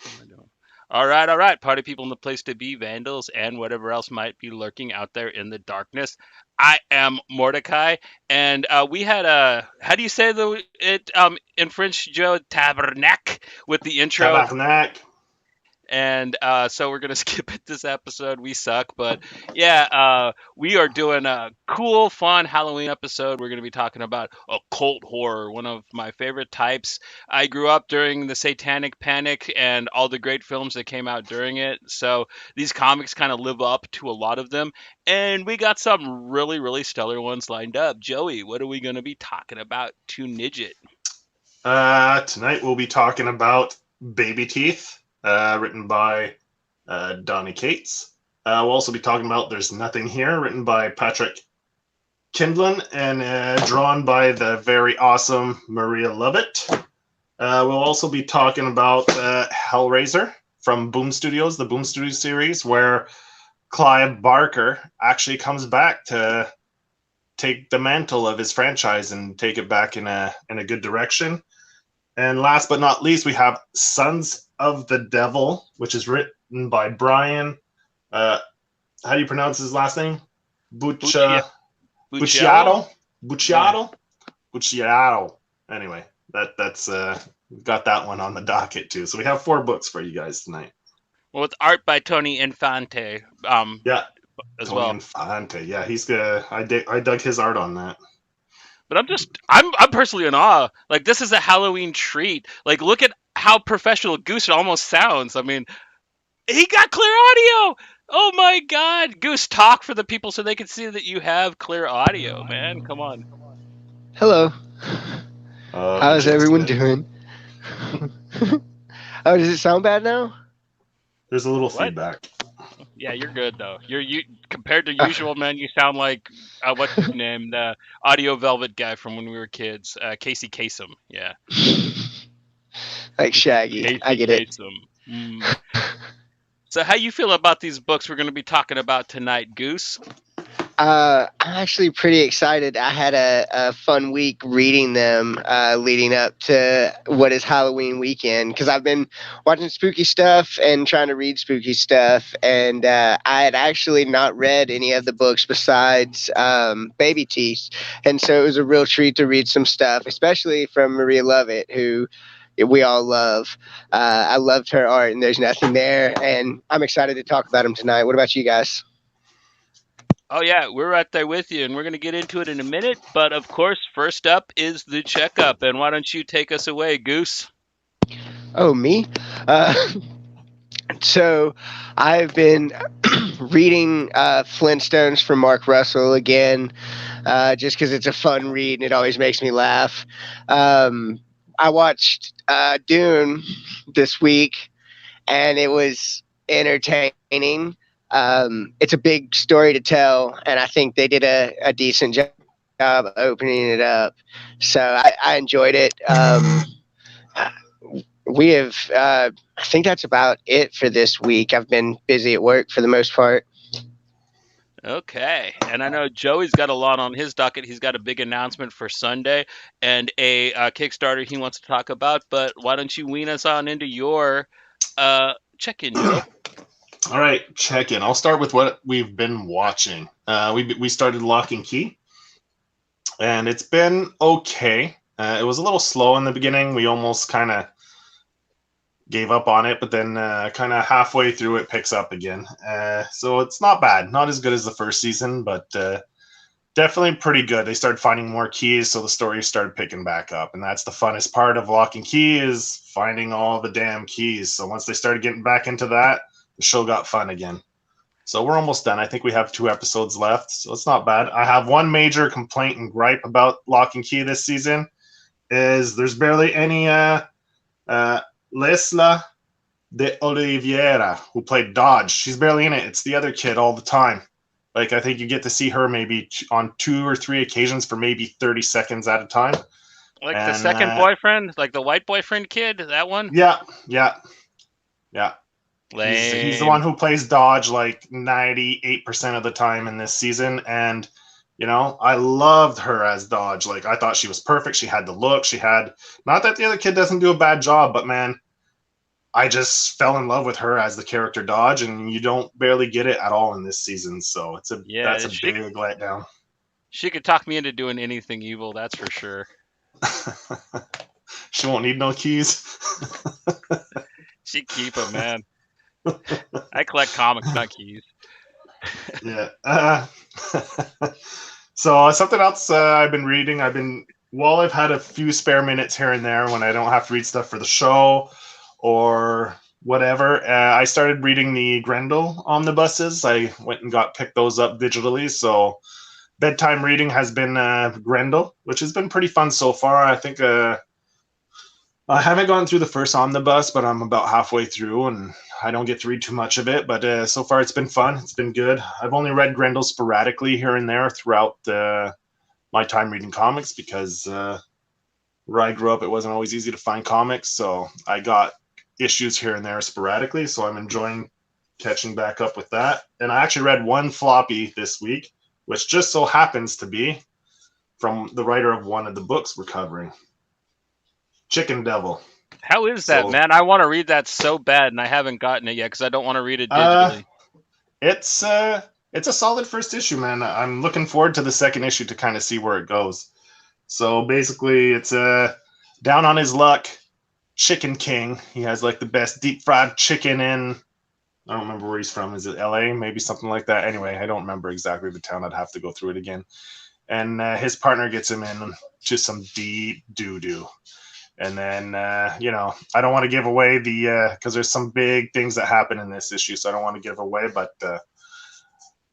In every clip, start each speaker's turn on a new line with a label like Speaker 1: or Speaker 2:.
Speaker 1: What am I doing? All right, all right. Party people in the place to be, vandals, and whatever else might be lurking out there in the darkness. I am Mordecai, and we had a how do you say it in French, Joe? Tabernacle with the intro.
Speaker 2: Tabarnak.
Speaker 1: And so we're gonna skip it this episode. We suck, but yeah, we are doing a cool, fun Halloween episode. We're gonna be talking about occult horror, one of my favorite types. I grew up during the Satanic Panic and all the great films that came out during it. So these comics kind of live up to a lot of them, and we got some really, really stellar ones lined up. Joey, what are we gonna be talking about to Nidget?
Speaker 2: Tonight we'll be talking about Baby Teeth, written by Donny Cates. We'll also be talking about There's Nothing Here, written by Patrick Kindlon and drawn by the very awesome Maria Lovett. We'll also be talking about Hellraiser from Boom Studios, the Boom Studios series, where Clive Barker actually comes back to take the mantle of his franchise and take it back in a good direction. And last but not least, we have Sons of the Devil, which is written by Brian. How do you pronounce his last name? Bucciato. Anyway, that's we've got that one on the docket too. So we have 4 books for you guys tonight.
Speaker 1: Well, it's art by Tony Infante.
Speaker 2: Yeah,
Speaker 1: as
Speaker 2: Tony
Speaker 1: well.
Speaker 2: Infante. Yeah, he's good. I dug his art on that.
Speaker 1: But I'm personally in awe. Like this is a Halloween treat. Like look at how professional Goose almost sounds. I mean, he got clear audio. Oh my God, Goose, talk for the people so they can see that you have clear audio, man. Come on.
Speaker 3: Hello. How's
Speaker 2: Jim's
Speaker 3: everyone
Speaker 2: good.
Speaker 3: doing? Oh, does it sound bad now?
Speaker 2: There's a little
Speaker 1: What?
Speaker 2: feedback.
Speaker 1: Yeah, you're good though. You compared to usual, man. You sound like what's his name, the Audio Velvet guy from when we were kids, Casey Kasem. Yeah,
Speaker 3: Like Shaggy. I
Speaker 1: Casey
Speaker 3: get it.
Speaker 1: Kasem. Mm. So how you feel about these books we're going to be talking about tonight, Goose?
Speaker 3: I'm actually pretty excited. I had a fun week reading them leading up to what is Halloween weekend because I've been watching spooky stuff and trying to read spooky stuff. And I had actually not read any of the books besides Baby Teeth. And so it was a real treat to read some stuff, especially from Maria Lovett, who we all love. I loved her art, and there's nothing there. And I'm excited to talk about them tonight. What about you guys?
Speaker 1: Oh yeah, we're right there with you, and we're going to get into it in a minute. But of course, first up is the checkup, and why don't you take us away, Goose?
Speaker 3: Oh, me? Uh, so I've been reading Flintstones from Mark Russell again, just because it's a fun read and it always makes me laugh. I watched Dune this week, and it was entertaining. It's a big story to tell, and I think they did a decent job opening it up. So I enjoyed it. We have, I think that's about it for this week. I've been busy at work for the most part.
Speaker 1: Okay, and I know Joey's got a lot on his docket. He's got a big announcement for Sunday and a Kickstarter he wants to talk about. But why don't you wean us on into your check-in, Joe?
Speaker 2: All right, check in. I'll start with what we've been watching. We started Lock and Key, and it's been okay. It was a little slow in the beginning. We almost kind of gave up on it, but then kind of halfway through it picks up again. So it's not bad. Not as good as the first season, but definitely pretty good. They started finding more keys, so the story started picking back up. And that's the funnest part of Lock and Key is finding all the damn keys. So once they started getting back into that, the show got fun again. So we're almost done. I think we have 2 episodes left, so it's not bad. I have one major complaint and gripe about Lock and Key this season is there's barely any Lesla de Oliveira, who played Dodge. She's barely in it. It's the other kid all the time. Like, I think you get to see her maybe on 2 or 3 occasions for maybe 30 seconds at a time.
Speaker 1: Like the second boyfriend, like the white boyfriend kid, that one?
Speaker 2: Yeah.
Speaker 1: Lame.
Speaker 2: He's the one who plays Dodge like 98% of the time in this season. And, you know, I loved her as Dodge. Like, I thought she was perfect. She had the look. She had, not that the other kid doesn't do a bad job, but man, I just fell in love with her as the character Dodge, and you don't barely get it at all in this season. So that's
Speaker 1: Yeah,
Speaker 2: a big letdown.
Speaker 1: she could talk me into doing anything evil, that's for sure.
Speaker 2: She won't need no keys.
Speaker 1: She keep them, man. I collect comics, not keys.
Speaker 2: Yeah. So something else I've been reading. While I've had a few spare minutes here and there when I don't have to read stuff for the show or whatever, I started reading the Grendel omnibuses. I went and picked those up digitally. So bedtime reading has been Grendel, which has been pretty fun so far. I think I haven't gone through the first omnibus, but I'm about halfway through, and I don't get to read too much of it. But so far, it's been fun. It's been good. I've only read Grendel sporadically here and there throughout my time reading comics because where I grew up, it wasn't always easy to find comics. So I got issues here and there sporadically. So I'm enjoying catching back up with that. And I actually read one floppy this week, which just so happens to be from the writer of one of the books we're covering. Chicken Devil.
Speaker 1: How is that, man? I want to read that so bad, and I haven't gotten it yet because I don't want to read it digitally.
Speaker 2: It's a solid first issue, man. I'm looking forward to the second issue to kind of see where it goes. So basically, it's down on his luck, Chicken King. He has like the best deep fried chicken in. I don't remember where he's from. Is it LA? Maybe something like that. Anyway, I don't remember exactly the town. I'd have to go through it again. And his partner gets him in to some deep doo-doo. And then, I don't want to give away because there's some big things that happen in this issue, so I don't want to give away, but a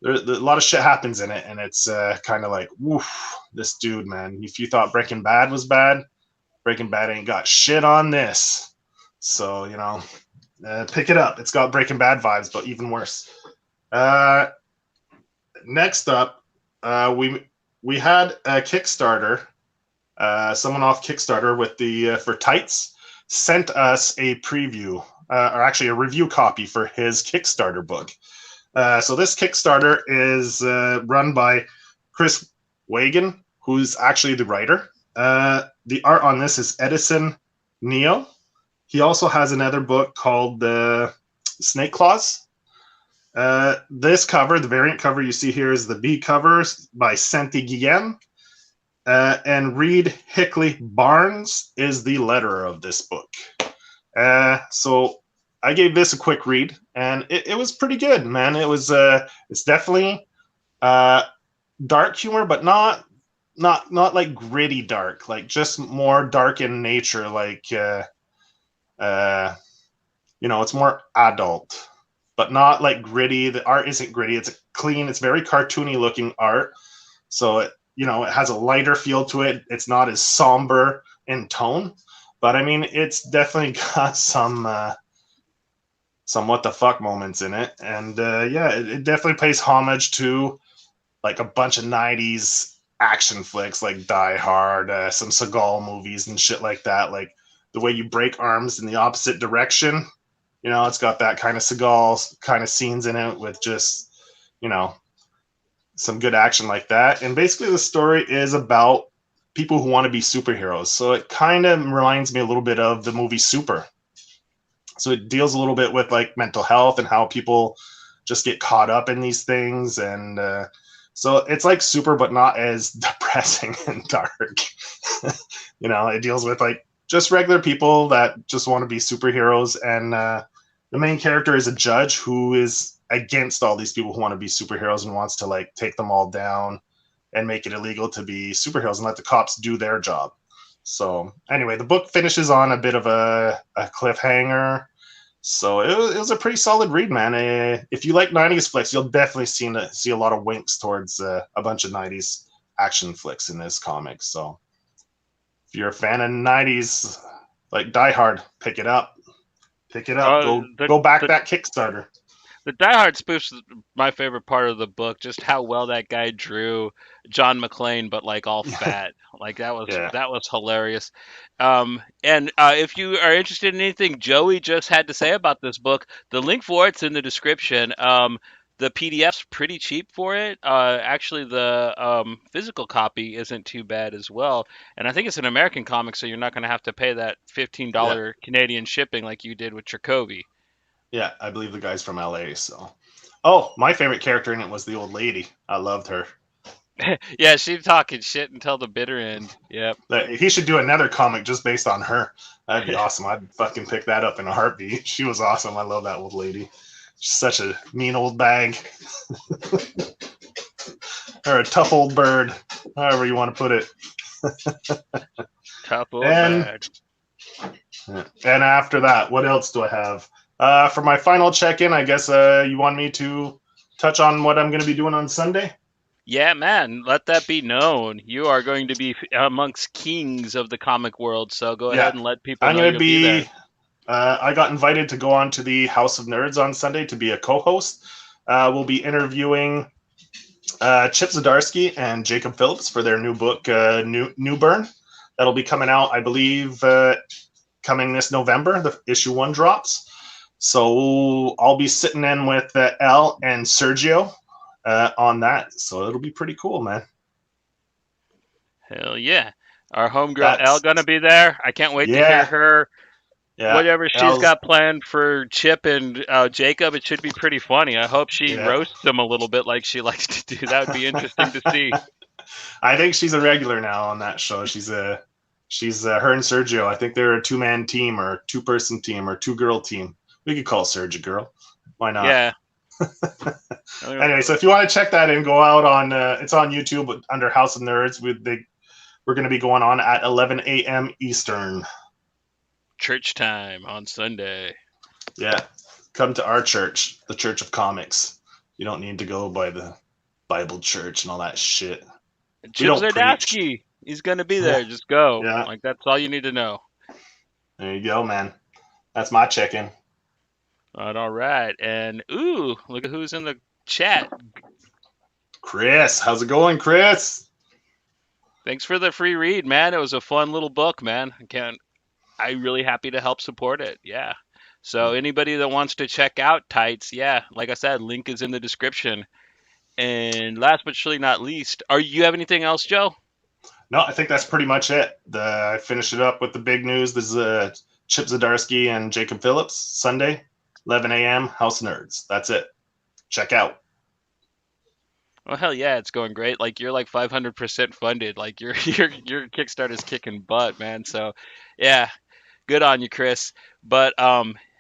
Speaker 2: lot of shit happens in it, and it's kind of like, woof, this dude, man. If you thought Breaking Bad was bad, Breaking Bad ain't got shit on this. So, pick it up. It's got Breaking Bad vibes, but even worse. Next up, we had a Kickstarter. Someone off Kickstarter with the for Tights sent us a preview, or actually a review copy for his Kickstarter book. So this Kickstarter is run by Chris Wagan, who's actually the writer. The art on this is Edison Neo. He also has another book called Snake Claws. This cover, the variant cover you see here, is the B cover by Santi Guillem. And Reed Hickley Barnes is the letterer of this book. So I gave this a quick read, and it was pretty good, man. It's definitely dark humor, but not like gritty dark, like just more dark in nature. Like it's more adult, but not like gritty. The art isn't gritty. It's clean. It's very cartoony looking art. So it has a lighter feel to it. It's not as somber in tone, but I mean, it's definitely got some what the fuck moments in it. And it definitely pays homage to like a bunch of 90s action flicks like Die Hard, some Seagal movies and shit like that. Like the way you break arms in the opposite direction. It's got that kind of Seagal kind of scenes in it with just, some good action like that. And basically the story is about people who want to be superheroes. So it kind of reminds me a little bit of the movie Super. So it deals a little bit with like mental health and how people just get caught up in these things. And so it's like Super, but not as depressing and dark. It deals with like just regular people that just want to be superheroes. And the main character is a judge who is against all these people who want to be superheroes and wants to like take them all down and make it illegal to be superheroes and let the cops do their job. So anyway, the book finishes on a bit of a cliffhanger. So it was a pretty solid read, man. If you like 90s flicks, you'll definitely see a lot of winks towards a bunch of 90s action flicks in this comic. So if you're a fan of 90s, like Die Hard, pick it up. Go back that Kickstarter.
Speaker 1: The Die Hard spoof's my favorite part of the book. Just how well that guy drew John McClane, but like all fat. Like that was hilarious. And if you are interested in anything Joey just had to say about this book, the link for it's in the description. The PDF's pretty cheap for it. Actually, the physical copy isn't too bad as well. And I think it's an American comic, so you're not going to have to pay that
Speaker 2: Yeah,
Speaker 1: $15 Canadian shipping like you did with Trakovi.
Speaker 2: yeah, I believe the guy's from LA. So, oh, my favorite character in it was the old lady. I loved her.
Speaker 1: Yeah, she's talking shit until the bitter end. Yep.
Speaker 2: He should do another comic just based on her. That'd be awesome. I'd fucking pick that up in a heartbeat. She was awesome. I love that old lady. She's such a mean old bag. Or a tough old bird, however you want to put it.
Speaker 1: Tough old
Speaker 2: And
Speaker 1: bag.
Speaker 2: and after that, what else do I have? For my final check-in, I guess you want me to touch on what I'm going to be doing on Sunday?
Speaker 1: Yeah, man, let that be known. You are going to be amongst kings of the comic world, so go
Speaker 2: Yeah,
Speaker 1: ahead and let people
Speaker 2: I'm
Speaker 1: know
Speaker 2: going to
Speaker 1: you'll be there.
Speaker 2: be. I got invited to go on to the House of Nerds on Sunday to be a co-host. We'll be interviewing Chip Zdarsky and Jacob Phillips for their new book, New Burn. That'll be coming out, I believe, coming this November. The issue 1 drops. So I'll be sitting in with Al and Sergio on that. So it'll be pretty cool, man.
Speaker 1: Hell yeah. Our homegirl Elle
Speaker 2: That's
Speaker 1: gonna be there. I can't wait to hear
Speaker 2: yeah,
Speaker 1: her.
Speaker 2: yeah.
Speaker 1: Whatever she's
Speaker 2: Al's
Speaker 1: got planned for Chip and Jacob, it should be pretty funny. I hope she
Speaker 2: yeah.
Speaker 1: roasts them a little bit like she likes to do. That would be interesting to see.
Speaker 2: I think she's a regular now on that show. She's her and Sergio. I think they're a 2-man team or 2-person team or 2-girl team. We could call Serge a girl. Why not?
Speaker 1: Yeah.
Speaker 2: Anyway, so if you want to check that in, go out on it's on YouTube under House of Nerds. We're going to be going on at 11 a.m. Eastern.
Speaker 1: Church time on Sunday.
Speaker 2: Yeah, come to our church, the Church of Comics. You don't need to go by the Bible Church and all that shit.
Speaker 1: Chip
Speaker 2: don't preach.
Speaker 1: Zdarsky, he's gonna be there. Just go.
Speaker 2: Yeah.
Speaker 1: Like that's all you need to know.
Speaker 2: There you go, man. That's my check-in.
Speaker 1: All right. And ooh, look at who's in the chat.
Speaker 2: Chris, how's it going, Chris?
Speaker 1: Thanks for the free read, man. It was a fun little book, man. I'm really happy to help support it. Yeah. So anybody that wants to check out Tights, yeah, like I said, link is in the description. And last but surely not least, you have anything else, Joe?
Speaker 2: No, I think that's pretty much it. I finished it up with the big news. This is Chip Zdarsky and Jacob Phillips, Sunday, 11 a.m., House Nerds. That's it. Check out.
Speaker 1: Well, hell yeah, it's going great. Like you're like 500% funded. Like your Kickstarter's kicking butt, man. So, yeah, good on you, Chris. But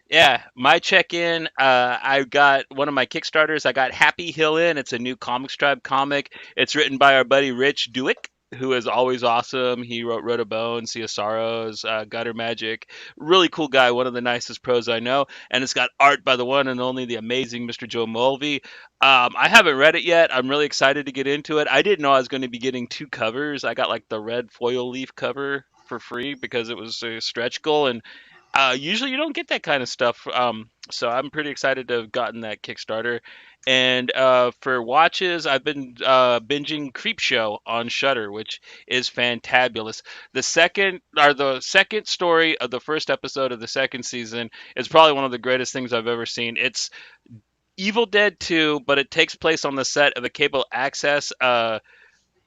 Speaker 1: yeah, my check-in. I got one of my Kickstarters. I got Happy Hill In. It's a new Comics Tribe comic. It's written by our buddy Rich Duick, who is always awesome. He wrote Road of Bone, Sea of Sorrows, Gutter Magic. Really cool guy. One of the nicest pros I know. And it's got art by the one and only the amazing Mr. Joe Mulvey. I haven't read it yet. I'm really excited to get into it. I didn't know I was going to be getting 2 covers. I got like the red foil leaf cover for free because it was a stretch goal, and usually you don't get that kind of stuff. So I'm pretty excited to have gotten that Kickstarter. And for watches, I've been binging Creepshow on Shudder, which is fantabulous. The second story of the first episode of the second season is probably one of the greatest things I've ever seen. It's Evil Dead 2, but it takes place on the set of a cable access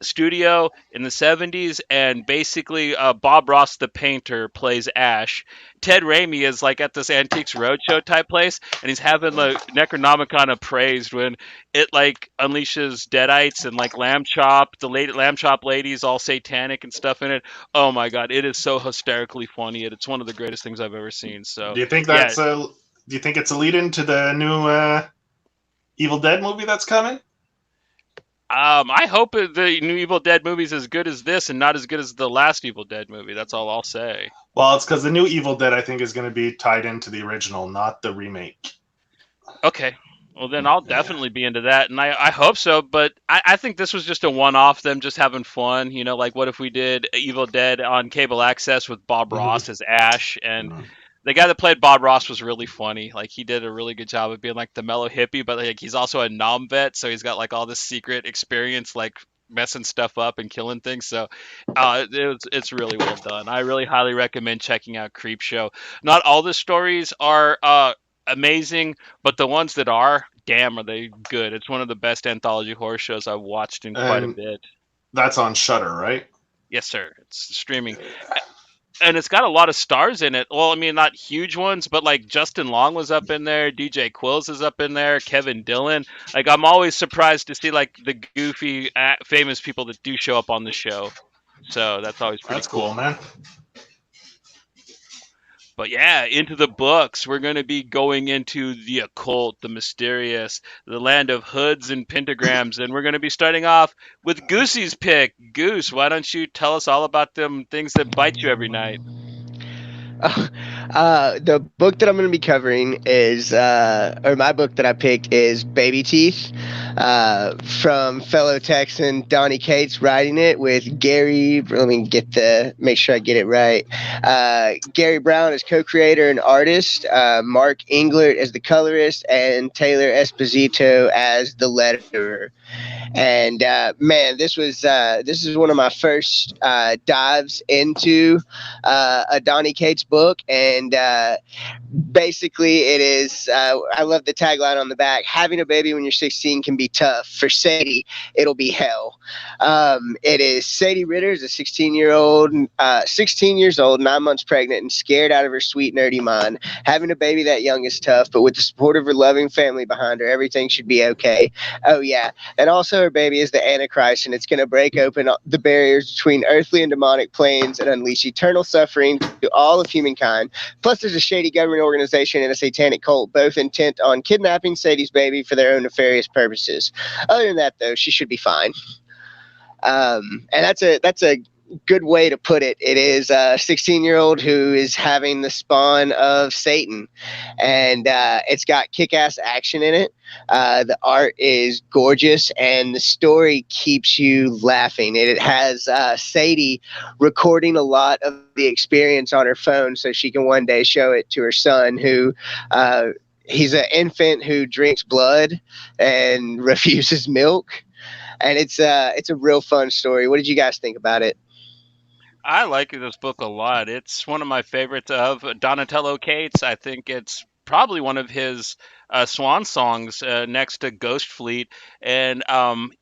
Speaker 1: studio in the 70s, and basically Bob Ross the painter plays Ash. Ted Raimi is like at this Antiques Roadshow type place, and he's having the Necronomicon appraised when it like unleashes deadites and like lamb chop, lamb chop ladies all satanic and stuff in it. Oh my god, it is so hysterically funny. It's one of the greatest things I've ever seen. So
Speaker 2: Do you think
Speaker 1: yeah.
Speaker 2: do you think it's a lead into the new Evil Dead movie that's coming?
Speaker 1: I hope the new Evil Dead movie is as good as this and not as good as the last Evil Dead movie. That's all I'll say.
Speaker 2: Well, it's because the new Evil Dead, I think, is going to be tied into the original, not the remake.
Speaker 1: Okay. Well, then I'll definitely be into that, and I hope so, but I think this was just a one-off, them just having fun. You know, like what if we did Evil Dead on cable access with Bob Ross as Ash, and the guy that played Bob Ross was really funny. Like, he did a really good job of being, like, the mellow hippie, but, like, he's also a nom vet, so he's got, like, all this secret experience, like, messing stuff up and killing things. So it's really well done. I really highly recommend checking out Creepshow. Not all the stories are amazing, but the ones that are, damn, are they good. It's one of the best anthology horror shows I've watched in quite a
Speaker 2: And
Speaker 1: bit.
Speaker 2: that's on Shudder, right?
Speaker 1: Yes, sir. It's streaming. And it's got a lot of stars in it. Well, I mean, not huge ones, but like Justin Long was up in there, DJ Quills is up in there, Kevin Dillon. Like, I'm always surprised to see like the goofy, famous people that do show up on the show. So that's always pretty
Speaker 2: That's cool,
Speaker 1: cool.
Speaker 2: man.
Speaker 1: But yeah, into the books. We're going to be going into the occult, the mysterious, the land of hoods and pentagrams. And we're going to be starting off with Goosey's pick. Goose, why don't you tell us all about them things that bite you every night?
Speaker 3: The book that I'm going to be covering is, or my book that I picked is Baby Teeth, from fellow Texan Donnie Cates, writing it with Gary. Let me make sure I get it right. Gary Brown is co-creator and artist, Mark Englert as the colorist, and Taylor Esposito as the letterer. And man, this is one of my first dives into a Donnie Cates book, and basically it is. I love the tagline on the back: "Having a baby when you're 16 can be tough. For Sadie, it'll be hell." It is Sadie Ritter, is a 16 years old, 9 months pregnant, and scared out of her sweet nerdy mind. Having a baby that young is tough, but with the support of her loving family behind her, everything should be okay. Oh yeah. And also, her baby is the Antichrist, and it's going to break open the barriers between earthly and demonic planes and unleash eternal suffering to all of humankind. Plus, there's a shady government organization and a satanic cult, both intent on kidnapping Sadie's baby for their own nefarious purposes. Other than that, though, she should be fine. And that's a good way to put it. It is a 16-year-old who is having the spawn of Satan, and it's got kick-ass action in it. The art is gorgeous, and the story keeps you laughing. It has Sadie recording a lot of the experience on her phone so she can one day show it to her son, who he's an infant who drinks blood and refuses milk. And it's a real fun story. What did you guys think about it?
Speaker 1: I like this book a lot. It's one of my favorites of Donatello Cates. I think it's probably one of his swan songs, next to Ghost Fleet. And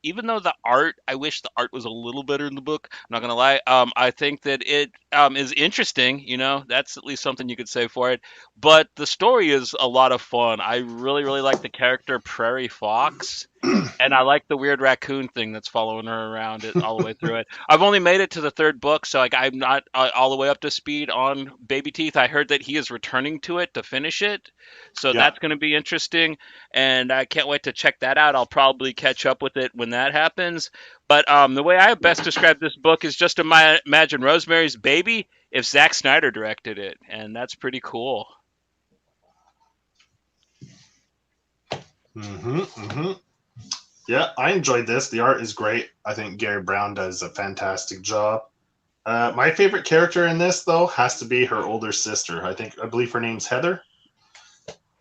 Speaker 1: even though I wish the art was a little better in the book. I'm not gonna lie. I think that it is interesting. You know, that's at least something you could say for it. But the story is a lot of fun. I really, really like the character Prairie Fox. And I like the weird raccoon thing that's following her around it all the way through it. I've only made it to the third book, so like I'm not all the way up to speed on Baby Teeth. I heard that he is returning to it to finish it, so
Speaker 2: Yeah.
Speaker 1: that's going to be interesting, and I can't wait to check that out. I'll probably catch up with it when that happens. But the way I best describe this book is just imagine Rosemary's Baby if Zack Snyder directed it, and that's pretty cool.
Speaker 2: Yeah, I enjoyed this. The art is great. I think Gary Brown does a fantastic job. My favorite character in this, though, has to be her older sister. I believe her name's Heather.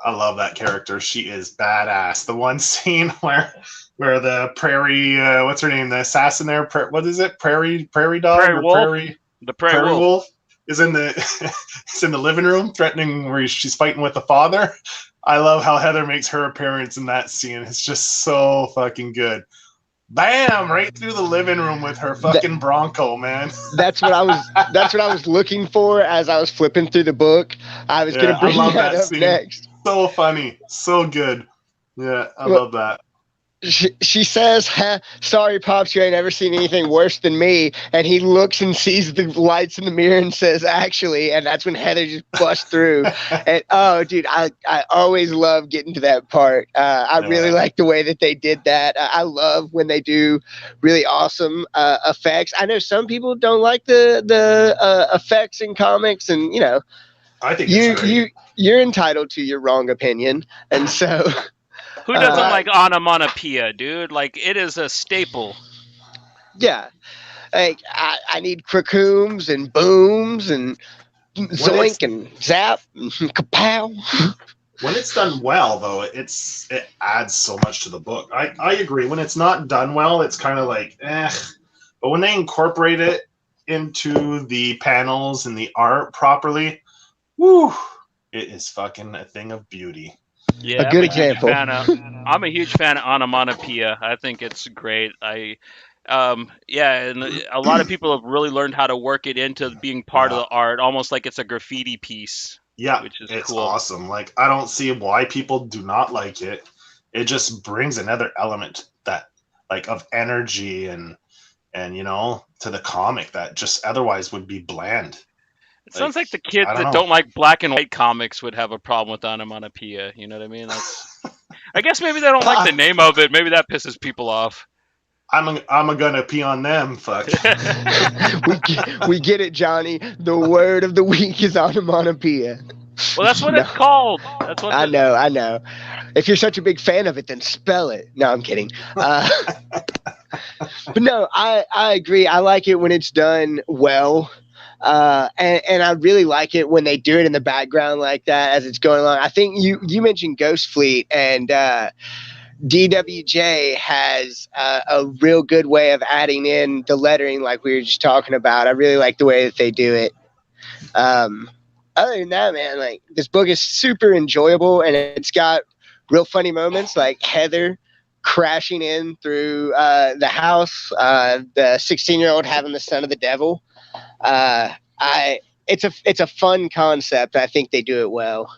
Speaker 2: I love that character. She is badass. The one scene where the prairie, what's her name? The assassin there. What is it? Prairie dog
Speaker 1: Prairie
Speaker 2: or
Speaker 1: Wolf?
Speaker 2: prairie
Speaker 1: The Prairie Wolf.
Speaker 2: is in the is in the living room threatening where she's fighting with the father. I love how Heather makes her appearance in that scene. It's just so fucking good. Bam! Right through the living room with her fucking Bronco, man.
Speaker 3: That's what I was looking for as I was flipping through the book. I was gonna bring that up
Speaker 2: scene.
Speaker 3: next.
Speaker 2: So funny, so good. Yeah, I love that.
Speaker 3: She says, "Sorry, Pops, you ain't ever seen anything worse than me." And he looks and sees the lights in the mirror and says, "Actually," and that's when Heather just busts through. And oh, dude, I always love getting to that part. I really like the way that they did that. I love when they do really awesome effects. I know some people don't like the effects in comics, and you know,
Speaker 2: I think
Speaker 3: you're entitled to your wrong opinion, and so.
Speaker 1: Who doesn't like onomatopoeia, dude? Like, it is a staple.
Speaker 3: Yeah. Like, I need cracooms and booms and zoink and zap and kapow.
Speaker 2: When it's done well, though, it adds so much to the book. I agree. When it's not done well, it's kind of like, eh. But when they incorporate it into the panels and the art properly, woo, it is fucking a thing of beauty.
Speaker 1: Yeah,
Speaker 3: A good example.
Speaker 1: I'm a huge fan of onomatopoeia. I think it's great. Yeah, and a lot of people have really learned how to work it into being part of
Speaker 2: Yeah.
Speaker 1: the art, almost like it's a graffiti piece,
Speaker 2: Yeah,
Speaker 1: which is
Speaker 2: it's
Speaker 1: cool.
Speaker 2: awesome. Like, I don't see why people do not like it. It just brings another element that, like, of energy and to the comic that just otherwise would be bland.
Speaker 1: It
Speaker 2: Like,
Speaker 1: sounds like the kids
Speaker 2: I don't
Speaker 1: that
Speaker 2: know.
Speaker 1: don't like black and white comics would have a problem with onomatopoeia. You know what I mean? I guess maybe they don't like the name of it. Maybe that pisses people off.
Speaker 2: I'm gonna pee on them. Fuck.
Speaker 3: We get it, Johnny. The word of the week is onomatopoeia.
Speaker 1: Well, that's what
Speaker 3: No.
Speaker 1: it's called. That's what
Speaker 3: I know. If you're such a big fan of it, then spell it. No, I'm kidding. But no, I agree. I like it when it's done well. And I really like it when they do it in the background like that as it's going along. I think you mentioned Ghost Fleet, and DWJ has a real good way of adding in the lettering like we were just talking about. I really like the way that they do it. Other than that, man, like, this book is super enjoyable, and it's got real funny moments like Heather crashing in through the house, the 16-year-old having the son of the devil. It's a fun concept. I think they do it well.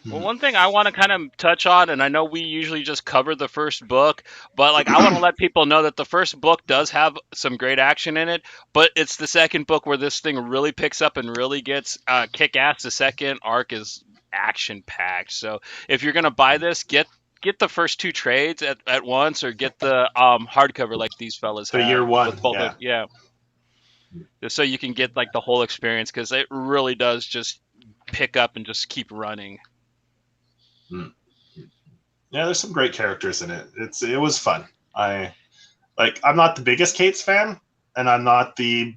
Speaker 1: Well, one thing I want to kind of touch on, and I know we usually just cover the first book, but like I want to let people know that the first book does have some great action in it, but it's the second book where this thing really picks up and really gets kick-ass. The second arc is action-packed. So if you're gonna buy this, get the first two trades at once, or get the hardcover like these fellas
Speaker 2: The
Speaker 1: have.
Speaker 2: year one,
Speaker 1: With both
Speaker 2: yeah.
Speaker 1: yeah. Just so you can get like the whole experience, because it really does just pick up and just keep running.
Speaker 2: Yeah, there's some great characters in it. It was fun. I'm not the biggest Kate's fan, and I'm not a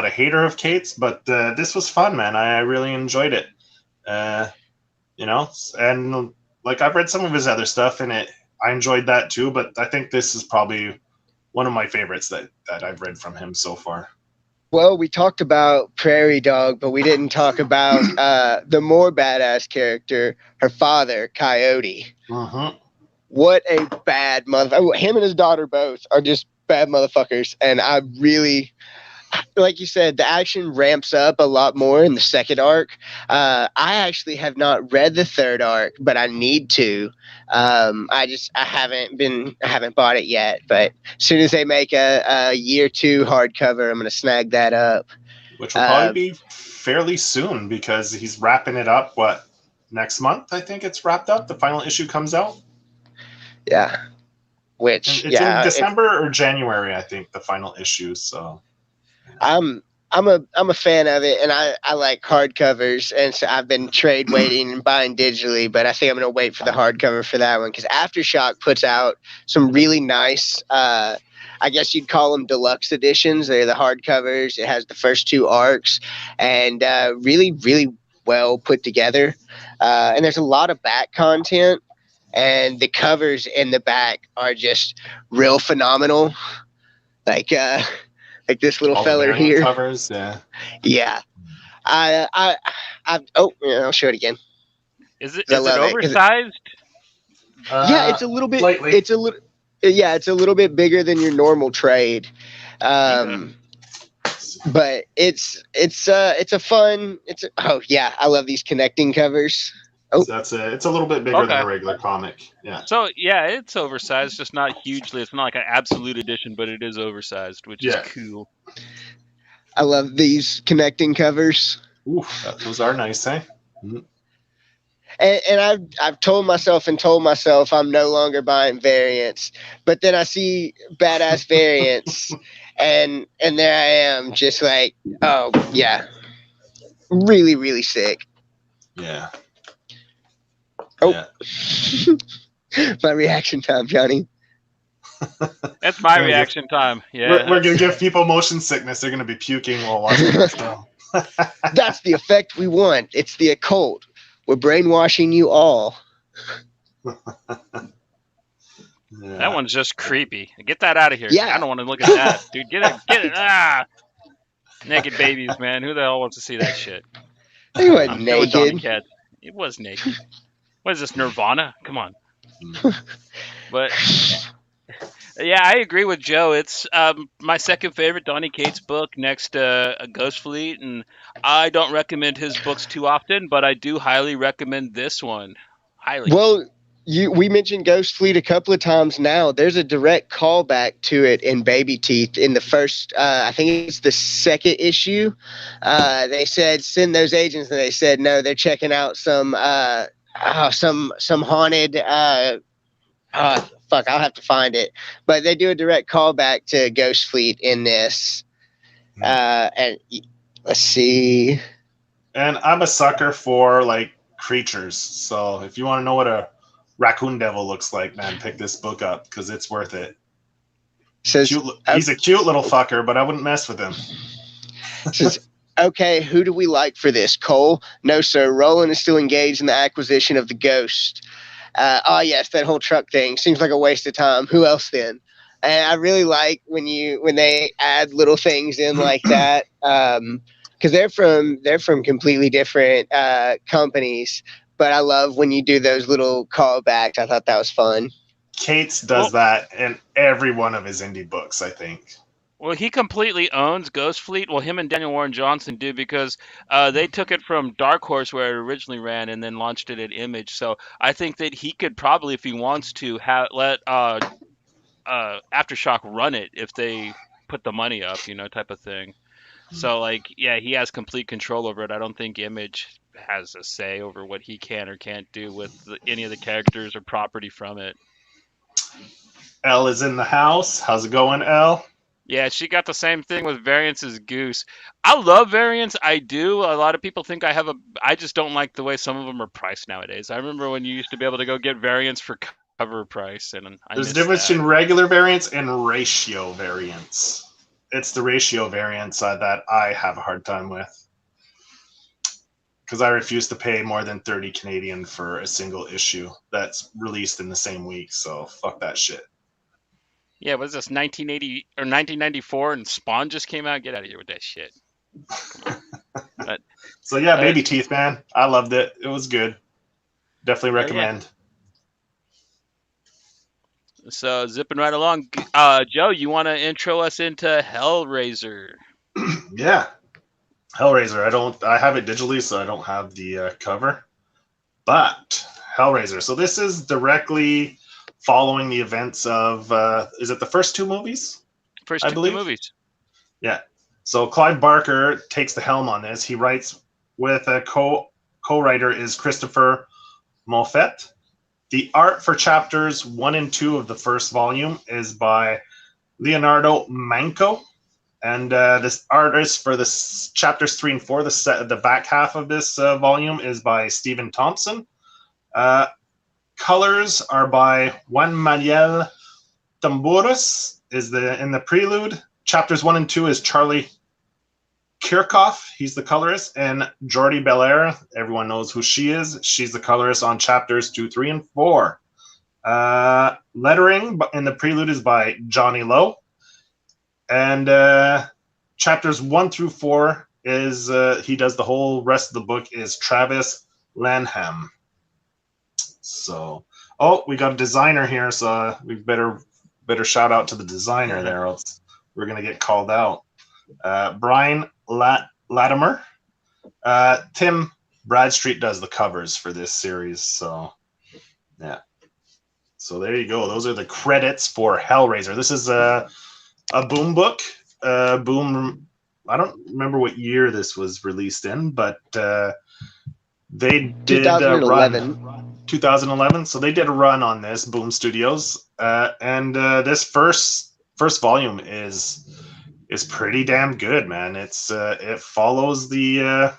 Speaker 2: hater of Kate's, but this was fun, man. I really enjoyed it. And like, I've read some of his other stuff, and I enjoyed that too. But I think this is probably one of my favorites that I've read from him so far.
Speaker 3: Well, we talked about Prairie Dog, but we didn't talk about the more badass character, her father, Coyote.
Speaker 2: Mm-hmm.
Speaker 3: What a bad motherfucker. Him and his daughter both are just bad motherfuckers. And I really, like you said, the action ramps up a lot more in the second arc. I actually have not read the third arc, but I need to. I haven't bought it yet. But as soon as they make a year 2 hardcover, I'm going to snag that up.
Speaker 2: Which will probably be fairly soon, because he's wrapping it up. What, next month? I think it's wrapped up. The final issue comes out.
Speaker 3: Yeah. Which,
Speaker 2: it's in December or January, I think, the final issue. So
Speaker 3: I'm a fan of it, and I like hardcovers, and so I've been trade waiting and buying digitally, but I think I'm gonna wait for the hardcover for that one, because Aftershock puts out some really nice, I guess you'd call them deluxe editions. They're the hardcovers. It has the first 2 arcs, and really, really well put together. And there's a lot of back content, and the covers in the back are just real phenomenal. Like this little fella here.
Speaker 2: Covers, yeah.
Speaker 3: Yeah. I'll show it again.
Speaker 1: Is it oversized?
Speaker 3: Yeah, it's a little bit.
Speaker 2: Slightly.
Speaker 3: It's a little bit bigger than your normal trade. But it's a fun. I love these connecting covers.
Speaker 2: Oh, so it's a little bit bigger than a regular comic. Yeah.
Speaker 1: So yeah, it's oversized, just not hugely. It's not like an absolute edition, but it is oversized, which is cool.
Speaker 3: I love these connecting covers.
Speaker 2: Ooh, those are nice, eh? Mm-hmm.
Speaker 3: And I've told myself I'm no longer buying variants, but then I see badass variants, and there I am, just like, oh yeah, really, really sick.
Speaker 2: Yeah.
Speaker 3: Oh, yeah. My reaction time, Johnny.
Speaker 1: That's my reaction time. Yeah,
Speaker 2: we're gonna give people motion sickness. They're gonna be puking while watching this film.
Speaker 3: That's the effect we want. It's the occult. We're brainwashing you all.
Speaker 1: That one's just creepy. Get that out of here.
Speaker 3: Yeah.
Speaker 1: I don't want to look at that, dude. Get it. Naked babies, man. Who the hell wants to see that shit?
Speaker 3: He wasn't
Speaker 1: I'm killing Donny
Speaker 3: naked.
Speaker 1: Cat. It was naked. What is this, Nirvana? Come on. But yeah, I agree with Joe. It's my second favorite Donny Cates book next to Ghost Fleet, and I don't recommend his books too often, but I do highly recommend this one. Highly.
Speaker 3: Well, we mentioned Ghost Fleet a couple of times now. There's a direct callback to it in Baby Teeth in the first, I think it's the second issue. They said send those agents, and they said no. They're checking out some haunted. Fuck, I'll have to find it. But they do a direct callback to Ghost Fleet in this. And let's see.
Speaker 2: And I'm a sucker for like creatures. So if you want to know what a raccoon devil looks like, man, pick this book up because it's worth it.
Speaker 3: Says
Speaker 2: He's a cute little fucker, but I wouldn't mess with him.
Speaker 3: says, okay, who do we like for this? Cole? No, sir. Roland is still engaged in the acquisition of the ghost. Yes, that whole truck thing seems like a waste of time. Who else then? And I really like when they add little things in like that, because they're from completely different companies. But I love when you do those little callbacks. I thought that was fun.
Speaker 2: Cates does that in every one of his indie books, I think.
Speaker 1: Well, he completely owns Ghost Fleet. Well, him and Daniel Warren Johnson do because they took it from Dark Horse where it originally ran and then launched it at Image. So I think that he could probably, if he wants to, let Aftershock run it if they put the money up, type of thing. So like, yeah, he has complete control over it. I don't think Image has a say over what he can or can't do with any of the characters or property from it.
Speaker 2: Elle is in the house. How's it going, Elle?
Speaker 1: Yeah, she got the same thing with Variance's Goose. I love Variance. I do. A lot of people think I just don't like the way some of them are priced nowadays. I remember when you used to be able to go get Variance for cover price, and I
Speaker 2: There's a
Speaker 1: miss
Speaker 2: difference
Speaker 1: that.
Speaker 2: between regular variants and ratio variants. It's the ratio variants that I have a hard time with. Because I refuse to pay more than 30 Canadian for a single issue that's released in the same week. So fuck that shit.
Speaker 1: Yeah, what is this, 1980 or 1994, and Spawn just came out? Get out of here with that shit. But,
Speaker 2: So yeah, Baby Teeth, man. I loved it. It was good. Definitely recommend.
Speaker 1: So zipping right along, Joe, you want to intro us into Hellraiser?
Speaker 2: Yeah. Hellraiser. I have it digitally, so I don't have the cover. But Hellraiser. So this is directly following the events of, is it the first two movies?
Speaker 1: First
Speaker 2: I
Speaker 1: two
Speaker 2: believe?
Speaker 1: movies.
Speaker 2: Yeah. So Clive Barker takes the helm on this. He writes with a co-writer is Christopher Moffett. The art for chapters 1 and 2 of the first volume is by Leonardo Manco. And this artist for the chapters 3 and 4, the back half of this volume, is by Stephen Thompson. Colors are by Juan Manuel Tamburas. In the prelude. Chapters 1 and 2 is Charlie Kirchhoff. He's the colorist. And Jordi Belair, everyone knows who she is. She's the colorist on chapters 2, 3, and 4. Lettering in the prelude is by Johnny Lowe. And chapters 1 through 4 is, he does the whole rest of the book, is Travis Lanham. So, we got a designer here, so we better shout out to the designer there, else we're going to get called out. Brian Latimer. Tim Bradstreet does the covers for this series, so yeah. So there you go. Those are the credits for Hellraiser. This is a Boom book. Boom, I don't remember what year this was released in, but they did 2011. So they did a run on this, Boom Studios, and this first volume is pretty damn good, man. It's it follows the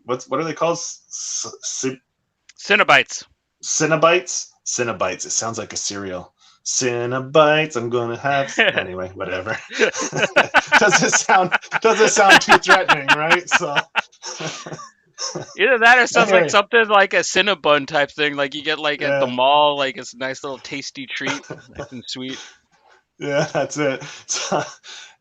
Speaker 2: what are they called?
Speaker 1: Cinnabites.
Speaker 2: Cinnabites. It sounds like a cereal. Cinnabites. I'm gonna have anyway. Whatever. doesn't sound too threatening, right? So.
Speaker 1: Either that or sounds like something like a Cinnabon type thing, like you get like at the mall, like it's a nice little tasty treat, nice and sweet.
Speaker 2: Yeah, that's it. So,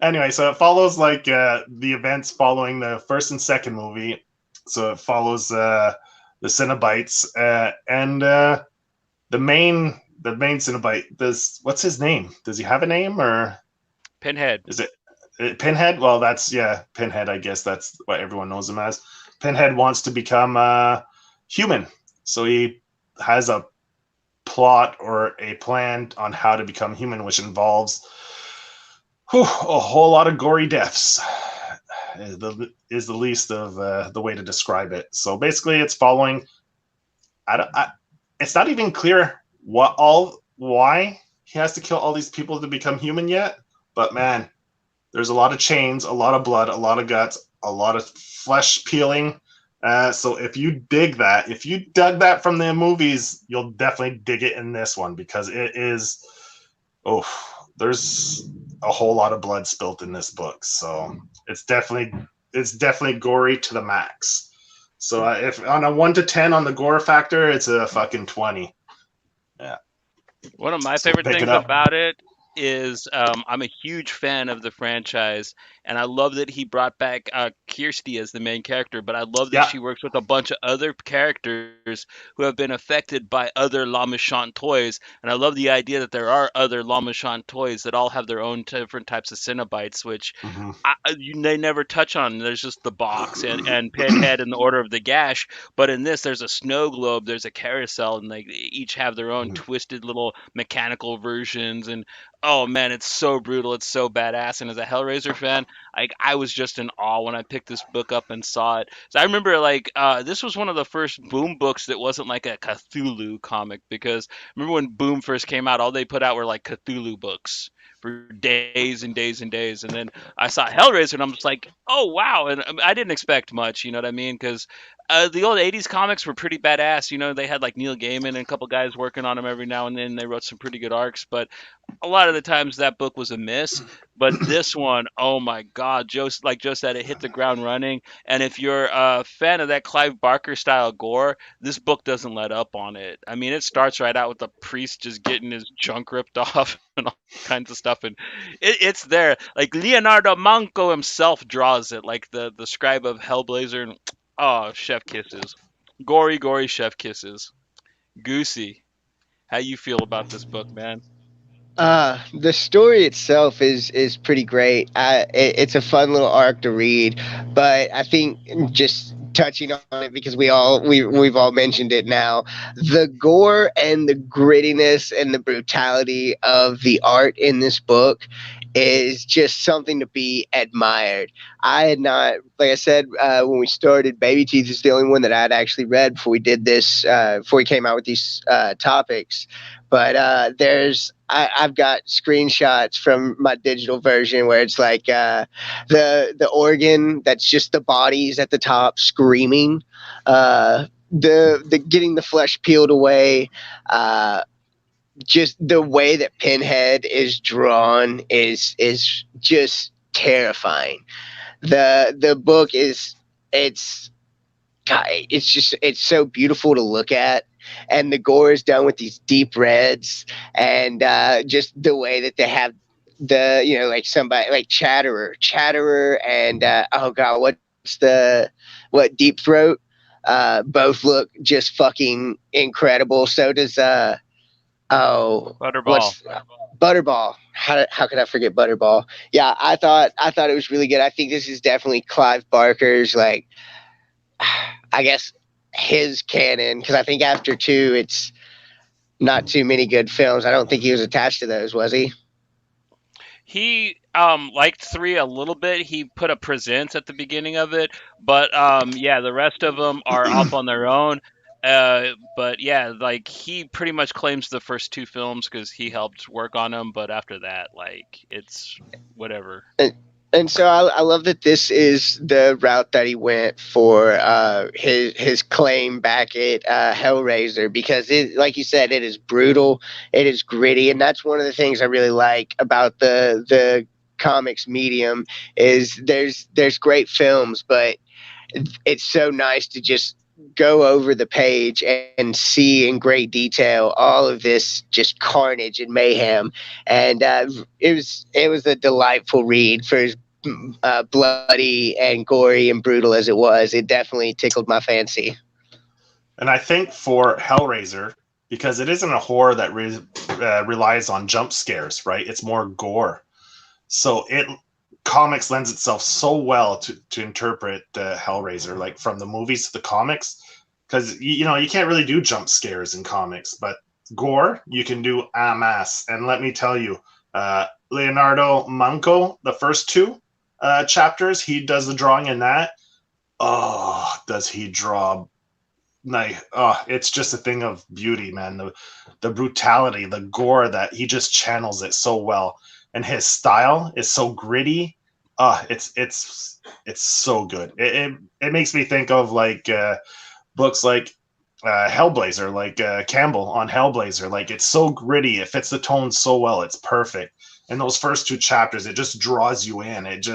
Speaker 2: anyway, so it follows like the events following the first and second movie, So it follows the Cenobites and the main Cenobite. What's his name? Does he have a name, or
Speaker 1: Pinhead.
Speaker 2: is it Pinhead? Well, that's Pinhead. I guess that's what everyone knows him as. Pinhead wants to become human, so he has a plot or a plan on how to become human, which involves a whole lot of gory deaths. Is the least of the way to describe it. So basically, it's following. It's not even clear why he has to kill all these people to become human yet. But man, there's a lot of chains, a lot of blood, a lot of guts, a lot of flesh peeling. So if you dug that from the movies, you'll definitely dig it in this one, because it is. There's a whole lot of blood spilt in this book, so it's definitely gory to the max. So if on a 1 to 10 on the gore factor, it's a fucking 20. Yeah.
Speaker 1: One of my favorite things about it is I'm a huge fan of the franchise, and I love that he brought back Kirsty as the main character, but I love that she works with a bunch of other characters who have been affected by other La Méchante toys, and I love the idea that there are other La Méchante toys that all have their own different types of Cenobites, which they never touch on. There's just the box and Pinhead and the Order of the Gash, but in this there's a snow globe, there's a carousel, and they each have their own twisted little mechanical versions, and oh man, it's so brutal, it's so badass. And as a Hellraiser fan, I was just in awe when I picked this book up and saw it. So I remember this was one of the first Boom books that wasn't like a Cthulhu comic, because remember when Boom first came out, all they put out were like Cthulhu books for days and days and days, and then I saw Hellraiser and I'm just like, oh wow. And I didn't expect much, you know what I mean, because the old 80s comics were pretty badass. You know, they had like Neil Gaiman and a couple guys working on them every now and then. They wrote some pretty good arcs, but a lot of the times that book was a miss. But this one, oh my God, like Joe said, it hit the ground running. And if you're a fan of that Clive Barker style gore, this book doesn't let up on it. I mean, it starts right out with the priest just getting his junk ripped off and all kinds of stuff, and it's there. Like Leonardo Manco himself draws it, like the scribe of Hellblazer, and oh, chef kisses, gory chef kisses. Goosey, how you feel about this book, man?
Speaker 3: The story itself is pretty great. It's a fun little arc to read, but I think just touching on it, because we've all mentioned it now, the gore and the grittiness and the brutality of the art in this book is just something to be admired. I had not, like I said, when we started, Baby Teeth is the only one that I'd actually read before we did this, before we came out with these topics. But I've got screenshots from my digital version where it's like the organ that's just the bodies at the top screaming, the getting the flesh peeled away, just the way that Pinhead is drawn is just terrifying. The book it's so beautiful to look at, and the gore is done with these deep reds, and just the way that they have like somebody like Chatterer and oh god, what Deep Throat, both look just fucking incredible. So does Butterball. How could I forget Butterball? Yeah, I thought it was really good. I think this is definitely Clive Barker's, like, I guess his canon, because I think after 2 it's not too many good films. I don't think he was attached to those, was he?
Speaker 1: He liked 3 a little bit. He put a presents at the beginning of it, but yeah, the rest of them are up on their own. But yeah, like he pretty much claims the first 2 films because he helped work on them, but after that, like, it's whatever.
Speaker 3: And so I love that this is the route that he went for his claim back at Hellraiser, because like you said, it is brutal, it is gritty, and that's one of the things I really like about the comics medium is there's great films, but it's so nice to just go over the page and see in great detail all of this just carnage and mayhem. And it was a delightful read for as bloody and gory and brutal as it was, it definitely tickled my fancy.
Speaker 2: And I think for Hellraiser, because it isn't a horror that relies on jump scares, right? It's more gore. So comics lends itself so well to interpret Hellraiser, like from the movies to the comics, because you can't really do jump scares in comics, but gore you can do en masse. And let me tell you, Leonardo Manco, the first two chapters, he does the drawing in that. Oh, does he draw nice? Oh, it's just a thing of beauty, man. The brutality, the gore, that he just channels it so well, and his style is so gritty. It's so good. It makes me think of like books like Hellblazer, like Campbell on Hellblazer. Like, it's so gritty, it fits the tone so well, it's perfect. And those first two chapters, it just draws you in. It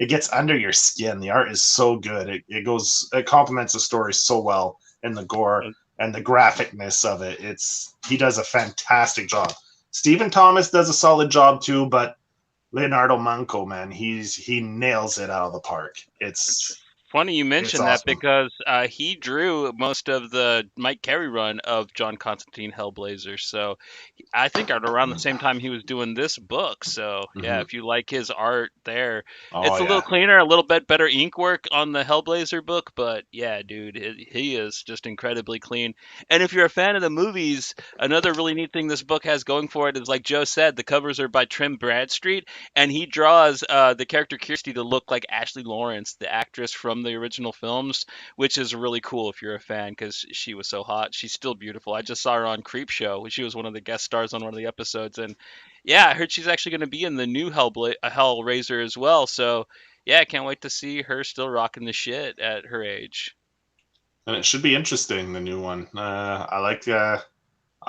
Speaker 2: gets under your skin. The art is so good. It complements the story so well, and the gore and the graphicness of it. He does a fantastic job. Stephen Thomas does a solid job too, but Leonardo Manco, man, he nails it out of the park. It's
Speaker 1: funny you mentioned that,
Speaker 2: awesome.
Speaker 1: because he drew most of the Mike Carey run of John Constantine Hellblazer. So I think at around the same time he was doing this book. So yeah, if you like his art there, it's a little cleaner, a little bit better ink work on the Hellblazer book. But yeah, dude, he is just incredibly clean. And if you're a fan of the movies, another really neat thing this book has going for it is, like Joe said, the covers are by Trim Bradstreet, and he draws the character Kirsty to look like Ashley Lawrence, the actress from the original films, which is really cool if you're a fan, because she was so hot. She's still beautiful. I just saw her on Creepshow. She was one of the guest stars on one of the episodes, and yeah, I heard she's actually going to be in the new Hellraiser as well. So yeah, I can't wait to see her still rocking the shit at her age.
Speaker 2: And it should be interesting, the new one. I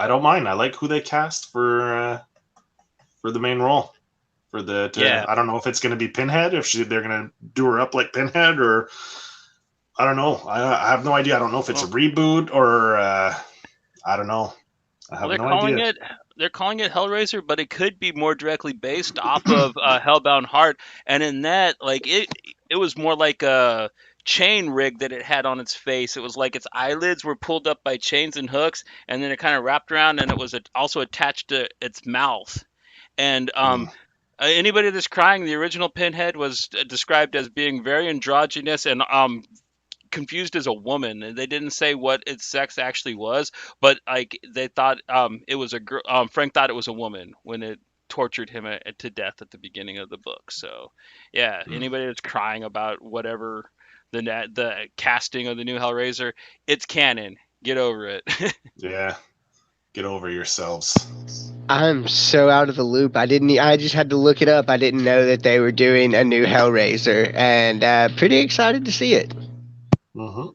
Speaker 2: don't mind. I like who they cast for the main role. I don't know if it's going to be Pinhead, if they're going to do her up like Pinhead, or I don't know. I have no idea. I don't know if it's a reboot or I don't know. I have no idea.
Speaker 1: They're calling it Hellraiser, but it could be more directly based off of Hellbound Heart. And in that, like, it was more like a chain rig that it had on its face. It was like its eyelids were pulled up by chains and hooks, and then it kind of wrapped around, and it was also attached to its mouth. And anybody that's crying, the original Pinhead was described as being very androgynous and confused as a woman, and they didn't say what its sex actually was, but like they thought it was a girl. Frank thought it was a woman when it tortured him to death at the beginning of the book. So yeah, anybody that's crying about whatever the casting of the new Hellraiser, it's canon. Get over it.
Speaker 2: Yeah. Get over yourselves.
Speaker 3: I'm so out of the loop. I just had to look it up. I didn't know that they were doing a new Hellraiser, and pretty excited to see it.
Speaker 2: Mm-hmm.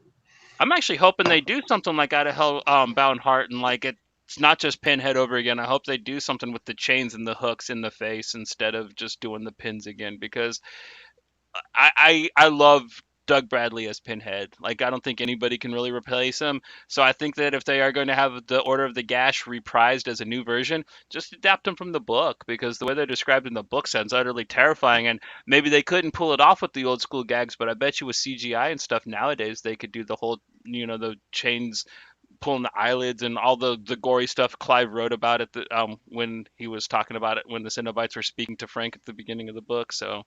Speaker 1: I'm actually hoping they do something like out of Hellbound Heart, and like it's not just Pinhead over again. I hope they do something with the chains and the hooks in the face instead of just doing the pins again, because I love Doug Bradley as Pinhead. Like, I don't think anybody can really replace him. So I think that if they are going to have the Order of the Gash reprised as a new version, just adapt them from the book, because the way they're described in the book sounds utterly terrifying. And maybe they couldn't pull it off with the old school gags, but I bet you with CGI and stuff nowadays, they could do the whole, the chains pulling the eyelids and all the gory stuff. Clive wrote about it when he was talking about it when the Cenobites were speaking to Frank at the beginning of the book. So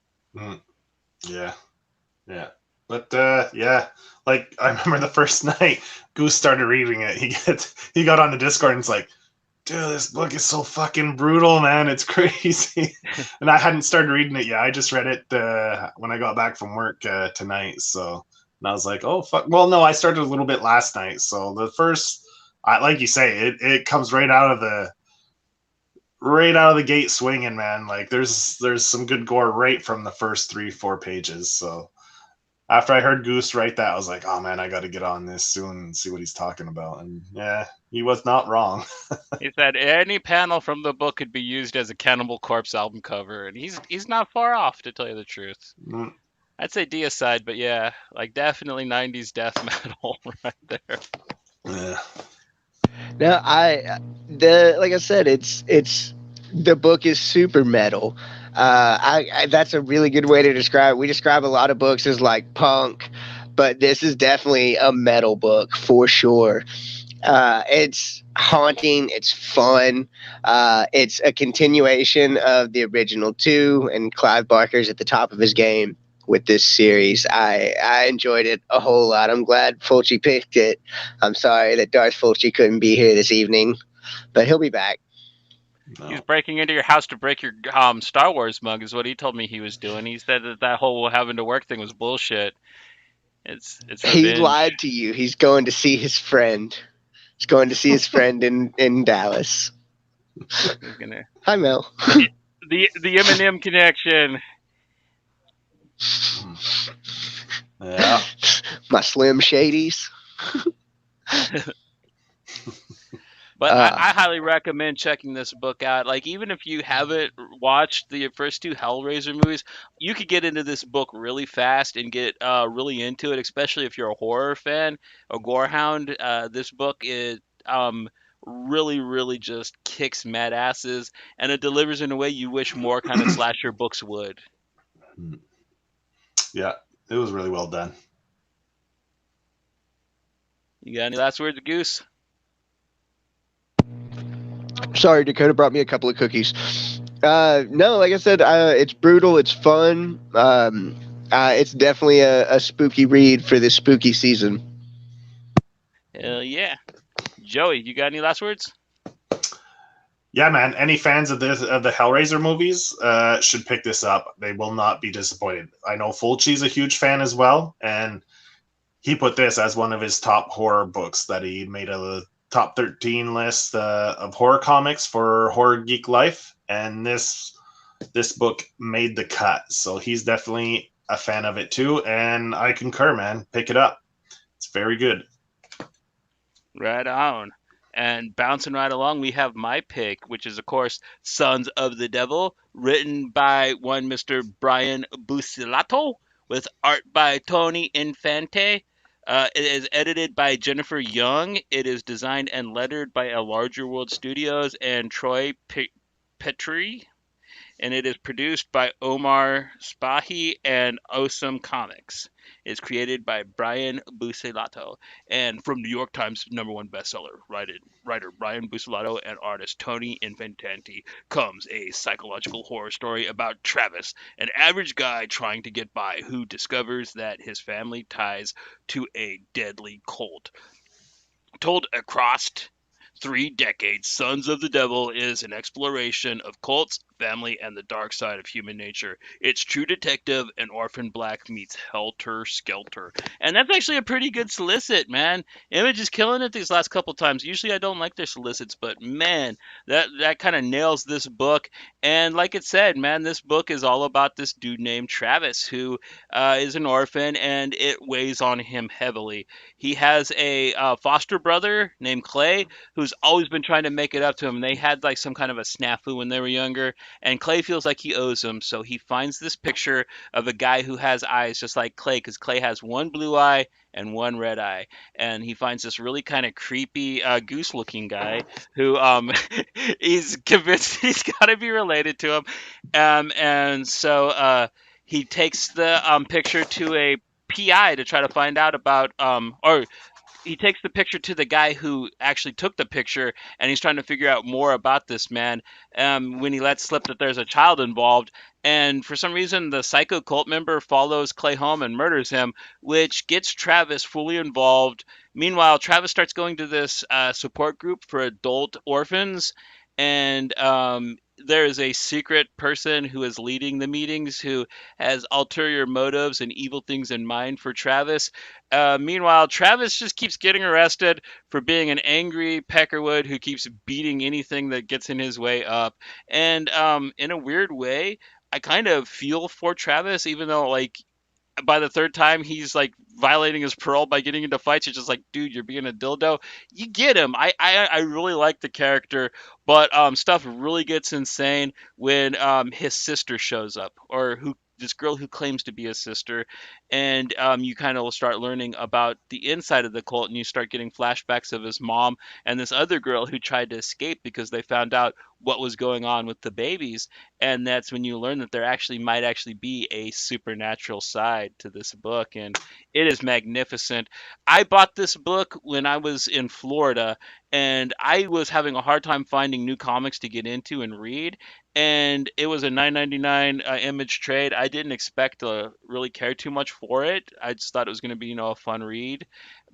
Speaker 2: yeah. But yeah, like I remember the first night Goose started reading it. He got on the Discord and it's like, dude, this book is so fucking brutal, man. It's crazy. And I hadn't started reading it yet. I just read it when I got back from work tonight. So, and I was like, oh fuck. Well, no, I started a little bit last night. So the first, like you say, it comes right out of the gate swinging, man. Like there's some good gore right from the first 3-4 pages. So after I heard Goose write that, I was like, oh man, I got to get on this soon and see what he's talking about. And yeah, he was not wrong.
Speaker 1: He said any panel from the book could be used as a Cannibal Corpse album cover, and he's not far off, to tell you the truth. I'd say Deicide, but yeah, like definitely 90s death metal right there.
Speaker 3: Yeah. No, like I said, it's the book is super metal. That's a really good way to describe it. We describe a lot of books as like punk, but this is definitely a metal book for sure. It's haunting. It's fun. It's a continuation of the original two, and Clive Barker's at the top of his game with this series. I enjoyed it a whole lot. I'm glad Fulci picked it. I'm sorry that Darth Fulci couldn't be here this evening, but he'll be back.
Speaker 1: He was breaking into your house to break your Star Wars mug, is what he told me he was doing. He said that whole having to work thing was bullshit. It's
Speaker 3: He
Speaker 1: revenge.
Speaker 3: lied to you. He's going to see his friend. He's going to see his friend in Dallas.
Speaker 1: He's gonna
Speaker 3: Hi, Mel.
Speaker 1: the Eminem connection.
Speaker 2: Yeah.
Speaker 3: My Slim Shadys.
Speaker 1: But I highly recommend checking this book out. Like, even if you haven't watched the first two Hellraiser movies, you could get into this book really fast and get really into it, especially if you're a horror fan, a gorehound. This book is really, really just kicks mad asses, and it delivers in a way you wish more kind of slasher books would.
Speaker 2: Yeah, it was really well done.
Speaker 1: You got any last words, Goose?
Speaker 3: Sorry, Dakota brought me a couple of cookies. No, like I said, it's brutal. It's fun. It's definitely a spooky read for this spooky season.
Speaker 1: Hell yeah. Joey, you got any last words?
Speaker 2: Yeah, man. Any fans of the Hellraiser movies should pick this up. They will not be disappointed. I know Fulci's a huge fan as well, and he put this as one of his top horror books that he made a top 13 list of horror comics for Horror Geek Life, and this book made the cut. So he's definitely a fan of it too, and I concur, man. Pick it up. It's very good.
Speaker 1: Right on. And bouncing right along, we have my pick, which is, of course, Sons of the Devil, written by one Mr. Brian Buccellato, with art by Tony Infante. It is edited by Jennifer Young. It is designed and lettered by A Larger World Studios and Troy Petrie. And it is produced by Omar Spahi and Awesome Comics. It's created by Brian Buccellato. And from New York Times #1 bestseller, writer Brian Buccellato and artist Tony Infantante comes a psychological horror story about Travis, an average guy trying to get by who discovers that his family ties to a deadly cult. Told across 3 decades, Sons of the Devil is an exploration of cults, family, and the dark side of human nature. It's True Detective and Orphan Black meets Helter Skelter. And that's actually a pretty good solicit, man. Image is killing it these last couple times. Usually I don't like their solicits, but man, that kind of nails this book. And like it said, man, this book is all about this dude named Travis, who is an orphan, and it weighs on him heavily. He has a foster brother named Clay, who's always been trying to make it up to him. They had like some kind of a snafu when they were younger, and Clay feels like he owes him. So he finds this picture of a guy who has eyes just like Clay, because Clay has one blue eye and one red eye. And he finds this really kind of creepy goose-looking guy who he's convinced he's got to be related to him. And so he takes the picture to a PI to try to find out about, or he takes the picture to the guy who actually took the picture, and he's trying to figure out more about this man when he lets slip that there's a child involved. And for some reason, the psycho cult member follows Clay home and murders him, which gets Travis fully involved. Meanwhile, Travis starts going to this support group for adult orphans, and there is a secret person who is leading the meetings who has ulterior motives and evil things in mind for Travis. Meanwhile, Travis just keeps getting arrested for being an angry Peckerwood who keeps beating anything that gets in his way up. And in a weird way, I kind of feel for Travis, even though, like, by the third time he's like violating his parole by getting into fights. You're just like, dude, you're being a dildo. You get him. I really like the character, but stuff really gets insane when his sister shows up, or who this girl who claims to be a sister, and you kind of start learning about the inside of the cult, and you start getting flashbacks of his mom and this other girl who tried to escape because they found out what was going on with the babies, and that's when you learn that there actually might actually be a supernatural side to this book, and it is magnificent. I bought this book when I was in Florida, and I was having a hard time finding new comics to get into and read, and it was a 9.99 Image trade. I didn't expect to really care too much for it. I just thought it was going to be, a fun read,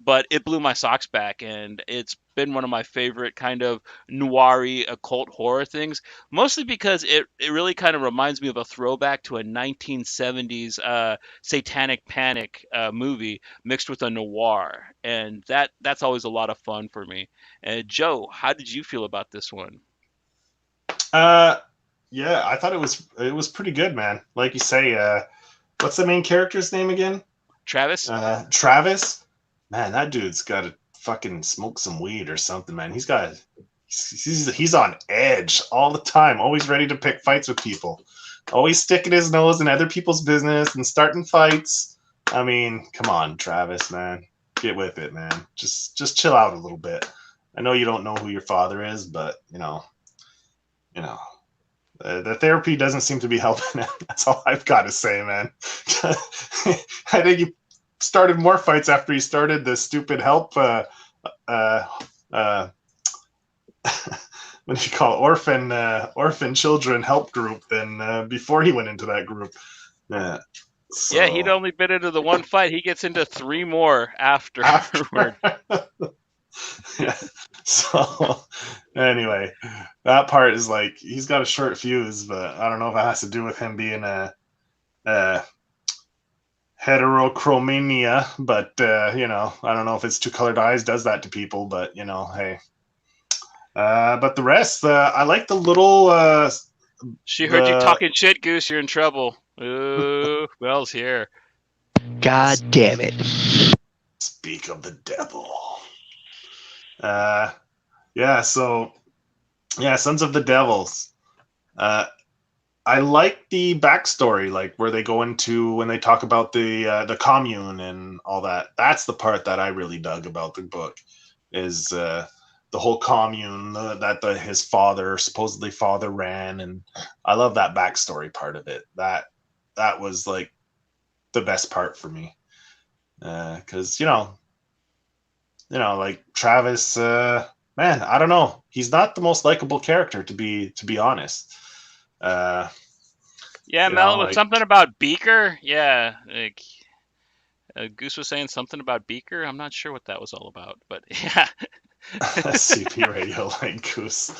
Speaker 1: but it blew my socks back, and it's been one of my favorite kind of noiry occult horror things, mostly because it really kind of reminds me of a throwback to a 1970s satanic panic movie mixed with a noir, and that's always a lot of fun for me. Joe, how did you feel about this one?
Speaker 2: Uh, yeah, I thought it was pretty good, man. Like you say, what's the main character's name again?
Speaker 1: Travis?
Speaker 2: Travis. Man, that dude's got to fucking smoke some weed or something, man. He's on edge all the time, always ready to pick fights with people, always sticking his nose in other people's business and starting fights. I mean, come on, Travis, man, get with it, man. Just chill out a little bit. I know you don't know who your father is, but the therapy doesn't seem to be helping him. That's all I've got to say, man. I think he started more fights after he started the stupid help. What do you call it? Orphan children help group than before he went into that group. Yeah. So,
Speaker 1: Yeah, he'd only been into the one fight. He gets into 3 more afterward.
Speaker 2: Yeah. So anyway, that part is like he's got a short fuse, but I don't know if it has to do with him being a heterochromania, but I don't know if it's 2 colored eyes does that to people, but hey. But the rest, I like the little.
Speaker 1: She heard you talking shit, Goose. You're in trouble. Ooh, Bell's here.
Speaker 3: God damn it!
Speaker 2: Speak of the devil. Yeah. So, yeah, Sons of the Devils. I like the backstory, like where they go into when they talk about the commune and all that. That's the part that I really dug about the book, is the whole commune that his supposedly father ran, and I love that backstory part of it. That was like the best part for me, because like Travis, man, I don't know, he's not the most likable character to be honest.
Speaker 1: Yeah, Mel, with something about Beaker. Yeah, like Goose was saying something about Beaker. I'm not sure what that was all about, but yeah.
Speaker 2: CP radio like Goose.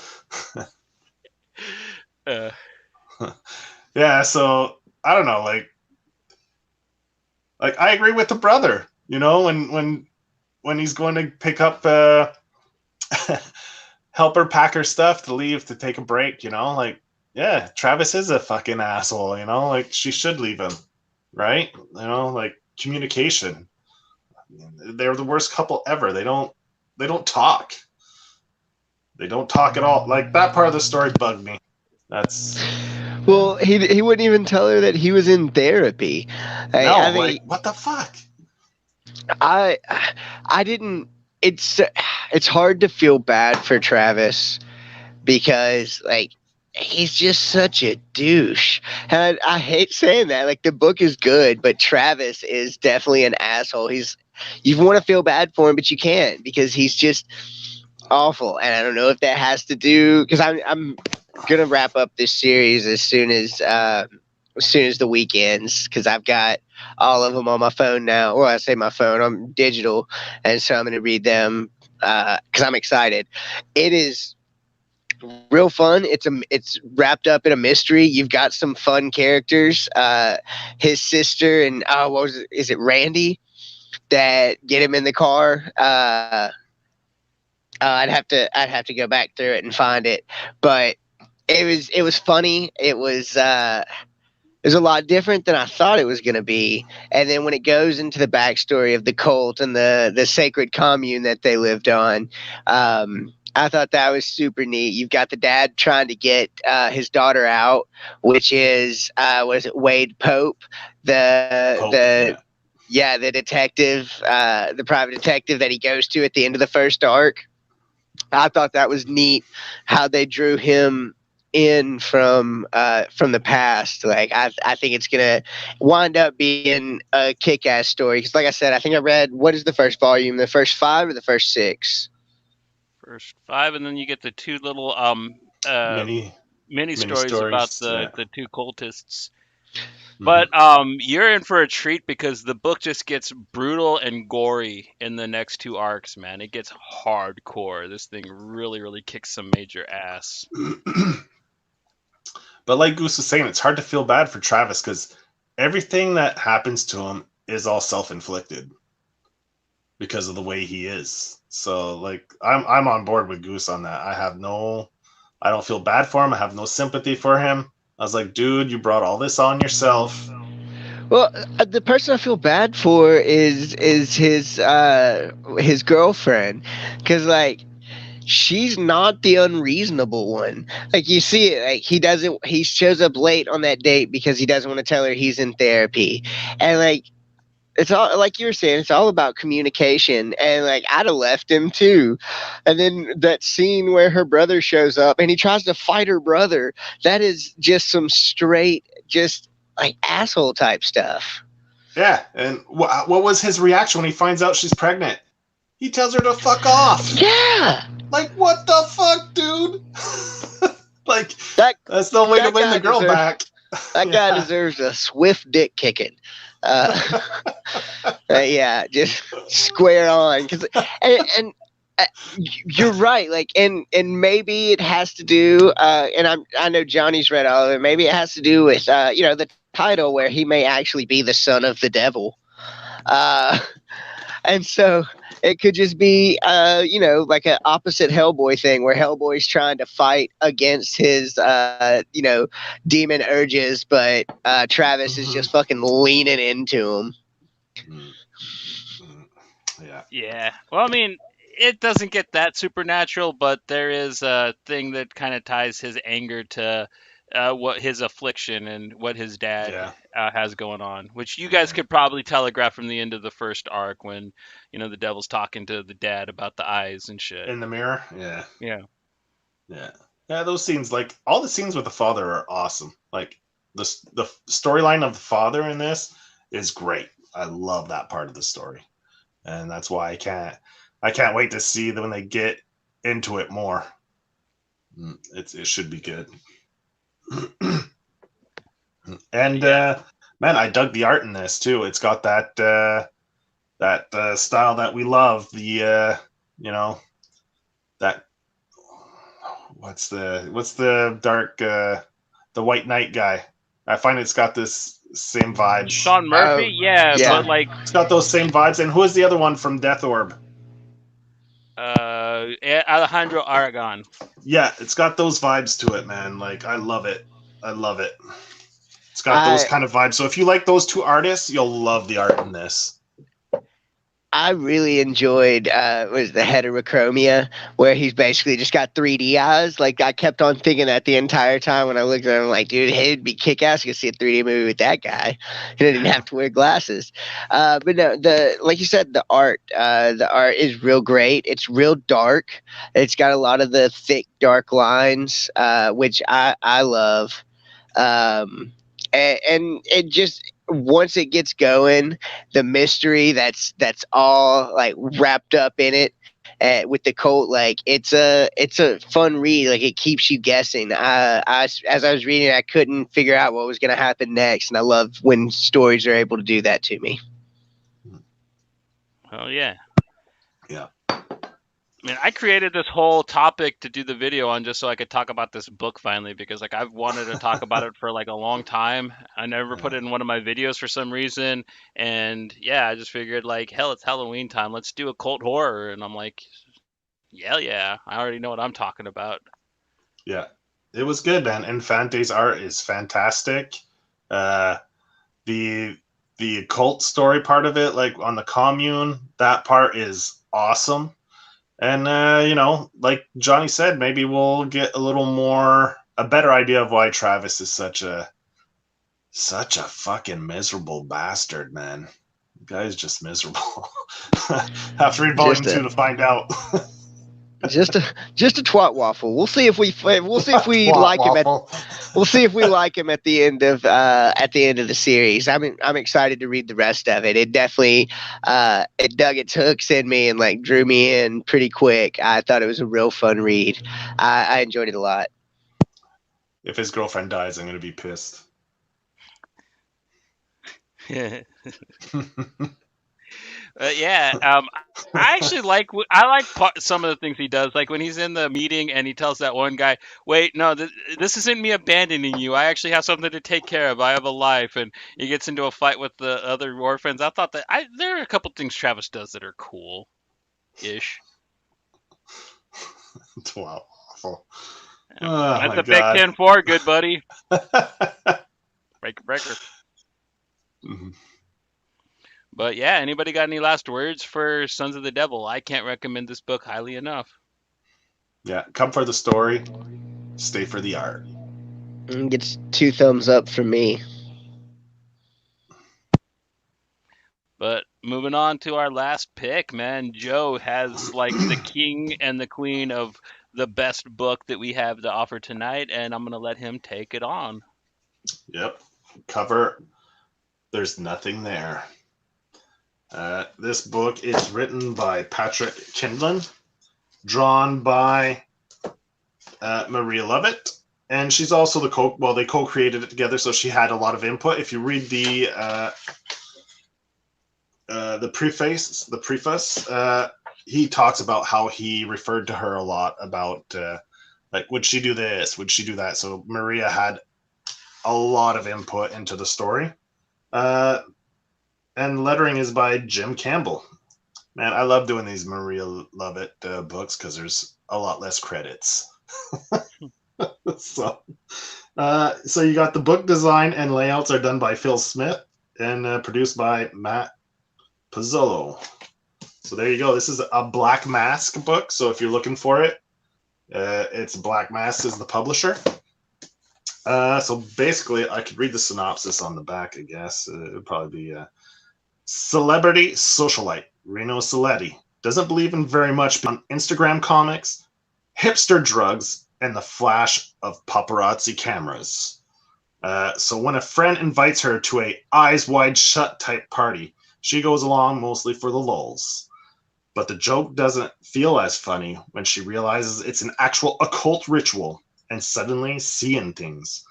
Speaker 2: Yeah, so I don't know, like I agree with the brother. When he's going to pick up help her pack her stuff to leave to take a break, like, yeah, Travis is a fucking asshole, like she should leave him, right? Like communication. They're the worst couple ever. They don't talk. They don't talk at all. Like that part of the story bugged me.
Speaker 3: Well, he wouldn't even tell her that he was in therapy.
Speaker 2: Like what the fuck?
Speaker 3: I didn't. It's hard to feel bad for Travis because like he's just such a douche. And I hate saying that. Like the book is good, but Travis is definitely an asshole. You want to feel bad for him, but you can't because he's just awful. And I don't know if that has to do because I'm gonna wrap up this series as soon as the weekends because I've got all of them on my phone now. Well, I say my phone, I'm digital, and so I'm gonna read them because I'm excited. It is real fun. It's wrapped up in a mystery. You've got some fun characters. His sister and what was it? Is it Randy that get him in the car? I'd have to go back through it and find it, but it was funny. It was a lot different than I thought it was going to be. And then when it goes into the backstory of the cult and the sacred commune that they lived on, I thought that was super neat. You've got the dad trying to get his daughter out, which is was it Wade Pope,
Speaker 2: Pope,
Speaker 3: the
Speaker 2: yeah.
Speaker 3: yeah, the detective, the private detective that he goes to at the end of the first arc. I thought that was neat how they drew him in from the past. Like I think it's gonna wind up being a kick-ass story because, like I said, I think I read what is the first volume, the first 5 or the first 6.
Speaker 1: First 5, and then you get the 2 little
Speaker 2: Mini
Speaker 1: mini
Speaker 2: mini
Speaker 1: stories about
Speaker 2: stories.
Speaker 1: the
Speaker 2: Yeah.
Speaker 1: the 2 cultists.
Speaker 2: Hmm.
Speaker 1: But you're in for a treat because the book just gets brutal and gory in the next 2 arcs, man. It gets hardcore. This thing really, really kicks some major ass.
Speaker 2: But like Goose was saying, it's hard to feel bad for Travis because everything that happens to him is all self-inflicted because of the way he is. So like I'm on board with Goose on that. I don't feel bad for him. I have no sympathy for him. I was like, dude, you brought all this on yourself.
Speaker 3: Well, the person I feel bad for is his girlfriend, because like she's not the unreasonable one. Like you see it, like he shows up late on that date because he doesn't want to tell her he's in therapy, and like it's all like you were saying, it's all about communication, and like I'd have left him too. And then that scene where her brother shows up and he tries to fight her brother, that is just some straight just like asshole type stuff.
Speaker 2: Yeah, and what was his reaction when he finds out she's pregnant? He tells her to fuck off.
Speaker 3: Yeah,
Speaker 2: Like, what the fuck, dude? Like,
Speaker 3: that
Speaker 2: that's the way to
Speaker 3: that
Speaker 2: win the
Speaker 3: guy
Speaker 2: girl
Speaker 3: deserves
Speaker 2: back.
Speaker 3: that guy
Speaker 2: Yeah.
Speaker 3: deserves a swift dick kicking. Uh, yeah, just square on. And uh, you're right. Like, and maybe it has to do. And I know Johnny's read all of it. Maybe it has to do with the title where he may actually be the son of the devil. Uh, and so it could just be like an opposite Hellboy thing where Hellboy's trying to fight against his demon urges, but Travis is just fucking leaning into him.
Speaker 2: Yeah.
Speaker 1: Yeah. Well, I mean, it doesn't get that supernatural, but there is a thing that kind of ties his anger to what his affliction and what his dad
Speaker 2: Yeah.
Speaker 1: has going on, which you guys could probably telegraph from the end of the first arc when, the devil's talking to the dad about the eyes and shit.
Speaker 2: In the mirror. Yeah.
Speaker 1: Yeah.
Speaker 2: Yeah. Yeah. Those scenes, like all the scenes with the father, are awesome. Like the storyline of the father in this is great. I love that part of the story, and that's why I can't wait to see when they get into it more. It should be good. And
Speaker 1: Yeah.
Speaker 2: man, I dug the art in this too. It's got that style that we love. The that what's the dark the White Knight guy. I find it's got this same vibes.
Speaker 1: Sean Murphy, yeah,
Speaker 3: yeah.
Speaker 1: but like
Speaker 2: It's got those same vibes. And who is the other one from Death Orb?
Speaker 1: Alejandro Aragon.
Speaker 2: Yeah, it's got those vibes to it, man. Like I love it. I love it. It's got those kind of vibes. So if you like those two artists, you'll love the art in this.
Speaker 3: I really enjoyed was the heterochromia, where he's basically just got 3D eyes. Like I kept on thinking that the entire time when I looked at him, like, dude, it'd be kick ass to see a 3D movie with that guy. He didn't have to wear glasses. But no, like you said, the art is real great. It's real dark. It's got a lot of the thick, dark lines, which I love. And it just once it gets going, the mystery that's all like wrapped up in it with the cult, like it's a fun read. Like it keeps you guessing. As I was reading, I couldn't figure out what was going to happen next, and I love when stories are able to do that to me.
Speaker 1: Oh yeah.
Speaker 2: Yeah.
Speaker 1: I mean, I created this whole topic to do the video on just so I could talk about this book finally because like I've wanted to talk about it for like a long time. I never put it in one of my videos for some reason, and yeah, I just figured like hell, it's Halloween time. Let's do occult horror, and I'm like, yeah, I already know what I'm talking about.
Speaker 2: Yeah. It was good, man. And Fante's art is fantastic. Uh the occult story part of it, like on the commune, that part is awesome. And like Johnny said, maybe we'll get a better idea of why Travis is such a fucking miserable bastard, man. The guy's just miserable. Have to read volume
Speaker 3: Just
Speaker 2: 2
Speaker 3: a
Speaker 2: to find out.
Speaker 3: just a twat waffle. We'll see if we
Speaker 2: Twat
Speaker 3: like him at
Speaker 2: waffle.
Speaker 3: we'll see if we like him at the end of the series. I'm excited to read the rest of it. It definitely it dug its hooks in me and like drew me in pretty quick. I thought it was a real fun read. I enjoyed it a lot.
Speaker 2: If his girlfriend dies, I'm gonna be pissed.
Speaker 1: Yeah, I actually like some of the things he does. Like when he's in the meeting and he tells that one guy, "Wait, no, this isn't me abandoning you. I actually have something to take care of. I have a life." And he gets into a fight with the other orphans. I thought that there are a couple things Travis does that are cool-ish.
Speaker 2: Twat waffle.
Speaker 1: Yeah.
Speaker 2: Oh
Speaker 1: That's
Speaker 2: my
Speaker 1: a Big
Speaker 2: god.
Speaker 1: 10-4, good buddy. Breaker.
Speaker 2: Mhm.
Speaker 1: But yeah, anybody got any last words for Sons of the Devil? I can't recommend this book highly enough.
Speaker 2: Yeah, come for the story, stay for the art.
Speaker 3: Gets 2 thumbs up from me.
Speaker 1: But moving on to our last pick, man, Joe has like the king and the queen of the best book that we have to offer tonight, and I'm gonna let him take it on.
Speaker 2: Yep. Cover. There's nothing there. This book is written by Patrick Kindlon, drawn by Maria Lovett, and she's also they co-created it together, so she had a lot of input. If you read the preface, he talks about how he referred to her a lot about like, would she do this? Would she do that? So Maria had a lot of input into the story. And lettering is by Jim Campbell. Man, I love doing these Maria Lovett books because there's a lot less credits. So you got the book design and layouts are done by Phil Smith and produced by Matt Pizzolo. So there you go. This is a Black Mask book. So if you're looking for it, it's Black Mask is the publisher. So basically, I could read the synopsis on the back, I guess. It would probably be celebrity socialite Reno Saletti doesn't believe in very much on Instagram comics, hipster drugs, and the flash of paparazzi cameras. So when a friend invites her to a eyes wide shut type party, she goes along mostly for the lulz. But the joke doesn't feel as funny when she realizes it's an actual occult ritual and suddenly seeing things.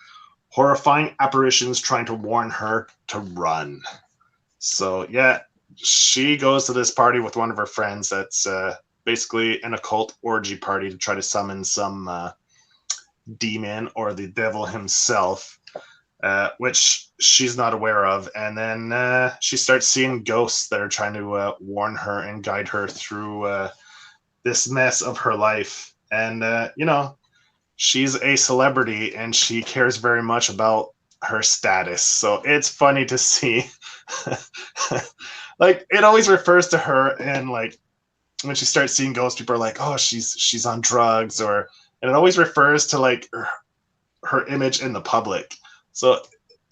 Speaker 2: Horrifying apparitions trying to warn her to run. So yeah, she goes to this party with one of her friends that's basically an occult orgy party to try to summon some demon or the devil himself, which she's not aware of. And then she starts seeing ghosts that are trying to warn her and guide her through this mess of her life. And, she's a celebrity and she cares very much about her status. So it's funny to see. Like, it always refers to her, and like when she starts seeing ghosts, people are like, oh, she's on drugs, and it always refers to like her image in the public. So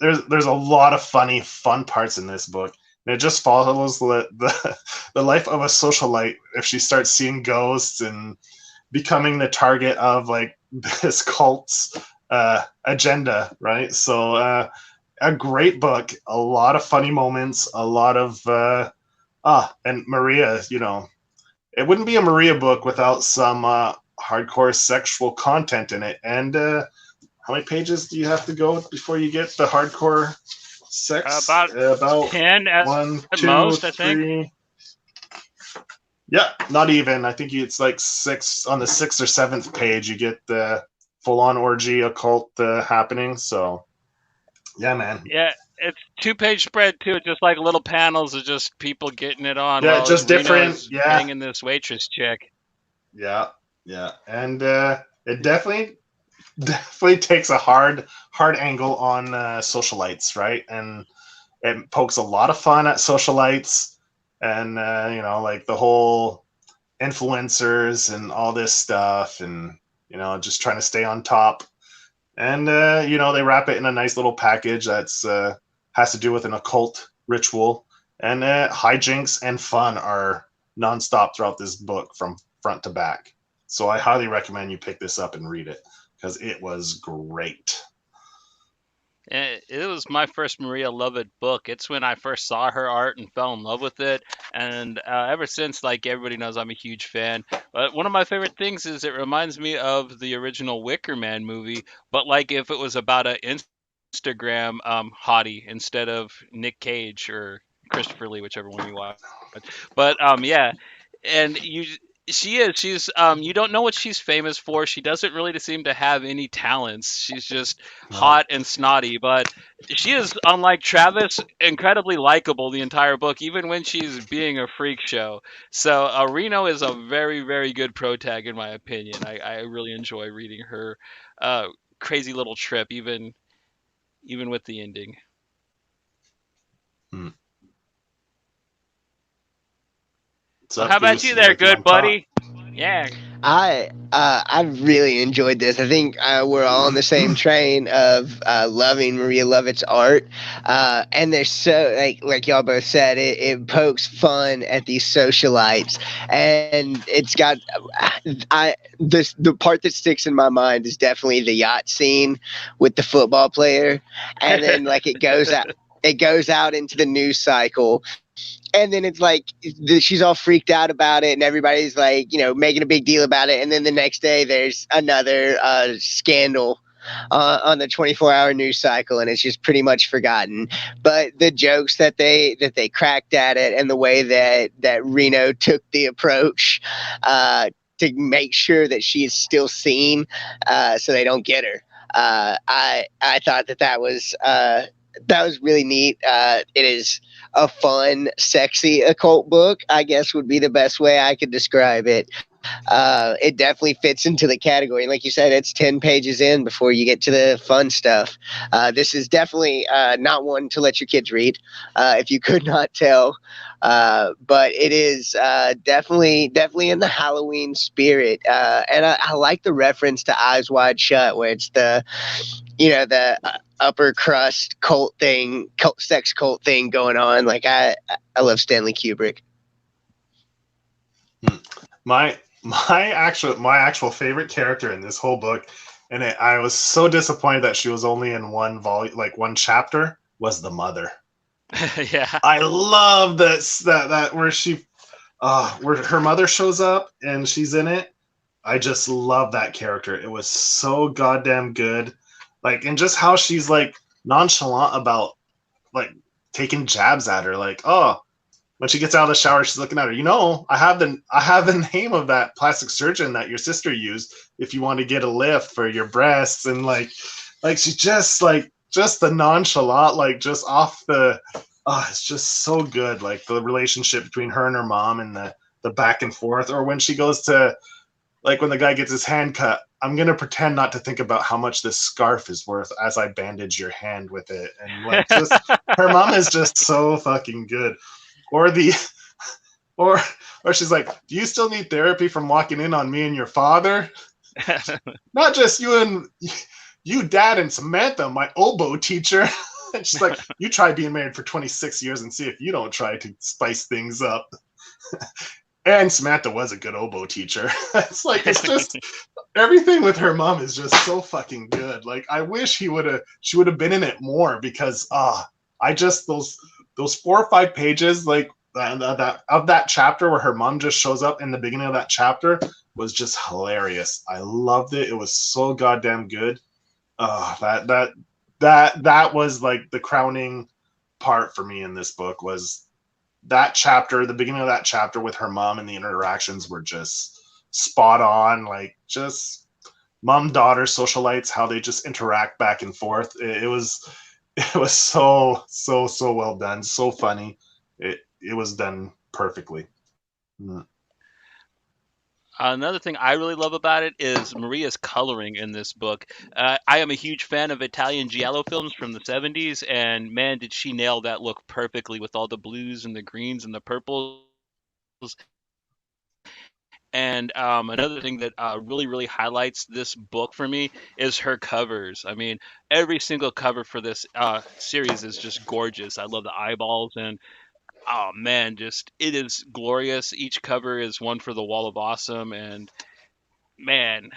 Speaker 2: there's a lot of fun parts in this book, and it just follows the life of a socialite if she starts seeing ghosts and becoming the target of like this cult's agenda, right? So a great book, a lot of funny moments, a lot of and Maria, it wouldn't be a Maria book without some hardcore sexual content in it. And how many pages do you have to go before you get the hardcore sex?
Speaker 1: About 10 at
Speaker 2: 1, 2,
Speaker 1: most, I think.
Speaker 2: 3. Yeah, not even. I think it's like 6 on the 6th or 7th page. You get the full-on orgy occult happening. So, yeah, man.
Speaker 1: Yeah, it's 2-page spread too. It's just like little panels of just people getting it on.
Speaker 2: Yeah,
Speaker 1: while
Speaker 2: just different. Yeah,
Speaker 1: banging this waitress chick.
Speaker 2: Yeah, and it definitely takes a hard angle on socialites, right? And it pokes a lot of fun at socialites, and like the whole influencers and all this stuff, and just trying to stay on top. And they wrap it in a nice little package that's has to do with an occult ritual, and hijinks and fun are nonstop throughout this book from front to back. So I highly recommend you pick this up and read it because it was great.
Speaker 1: It was my first Maria Lovett book. It's when I first saw her art and fell in love with it, and ever since, like everybody knows, I'm a huge fan. But one of my favorite things is it reminds me of the original Wicker Man movie, but like if it was about a Instagram hottie instead of Nick Cage or Christopher Lee, whichever one you watch. But yeah, and she's you don't know what she's famous for. She doesn't really seem to have any talents. She's just
Speaker 2: No.
Speaker 1: hot and snotty, but she is, unlike Travis, incredibly likable the entire book, even when she's being a freak show. So Reno is a very, very good protag in my opinion. I really enjoy reading her uh, crazy little trip, even with the ending.
Speaker 2: Hmm. What's
Speaker 1: Well,
Speaker 2: up,
Speaker 1: how about
Speaker 2: Goose?
Speaker 1: you
Speaker 2: Seems
Speaker 1: there,
Speaker 2: like you
Speaker 1: good
Speaker 2: want to talk.
Speaker 1: buddy? Yeah.
Speaker 3: I really enjoyed this. I think we're all on the same train of loving Maria Lovett's art, and there's so like y'all both said, it pokes fun at these socialites, and it's got the part that sticks in my mind is definitely the yacht scene with the football player, and then like it goes out into the news cycle, and then it's like she's all freaked out about it and everybody's like making a big deal about it, and then the next day there's another scandal on the 24-hour news cycle, and it's just pretty much forgotten. But the jokes that they cracked at it, and the way that Reno took the approach to make sure that she is still seen, so they don't get her, I thought that was really neat. It is a fun, sexy occult book, I guess would be the best way I could describe it. It definitely fits into the category. Like you said, it's 10 pages in before you get to the fun stuff. This is definitely not one to let your kids read, if you could not tell. But it is definitely in the Halloween spirit. And I like the reference to Eyes Wide Shut, where it's the upper crust sex cult thing going on. Like I love Stanley Kubrick.
Speaker 2: My my actual favorite character in this whole book, and I was so disappointed that she was only in one volume, like one chapter, was the mother.
Speaker 1: Yeah.
Speaker 2: I love that where where her mother shows up and she's in it. I just love that character. It was so goddamn good. Like, and just how she's like nonchalant about like taking jabs at her. Like, oh, when she gets out of the shower, she's looking at her. I have the name of that plastic surgeon that your sister used if you want to get a lift for your breasts, and like she's just the nonchalant, like just off the. Oh, it's just so good. Like the relationship between her and her mom, and the back and forth, or when she goes to like when the guy gets his hand cut, I'm gonna pretend not to think about how much this scarf is worth as I bandage your hand with it, and like just her mom is just so fucking good. Or the or or she's like, do you still need therapy from walking in on me and your father? Not just you, dad, and Samantha, my oboe teacher. And she's like, you try being married for 26 years and see if you don't try to spice things up. And Samantha was a good oboe teacher. It's just everything with her mom is just so fucking good. Like I wish she would have been in it more, because I just those 4 or 5 pages like that chapter where her mom just shows up in the beginning of that chapter was just hilarious. I loved it. It was so goddamn good. That was like the crowning part for me in this book, was that chapter, the beginning of that chapter with her mom, and the interactions were just spot on. Like just mom daughter socialites, how they just interact back and forth. It was so well done, so funny. It was done perfectly. Mm.
Speaker 1: Another thing I really love about it is Maria's coloring in this book. I am a huge fan of Italian giallo films from the 70s, and man, did she nail that look perfectly with all the blues and the greens and the purples. And another thing that really, really highlights this book for me is her covers. I mean, every single cover for this series is just gorgeous. I love the eyeballs, and oh man, just it is glorious. Each cover is one for the Wall of Awesome, and man,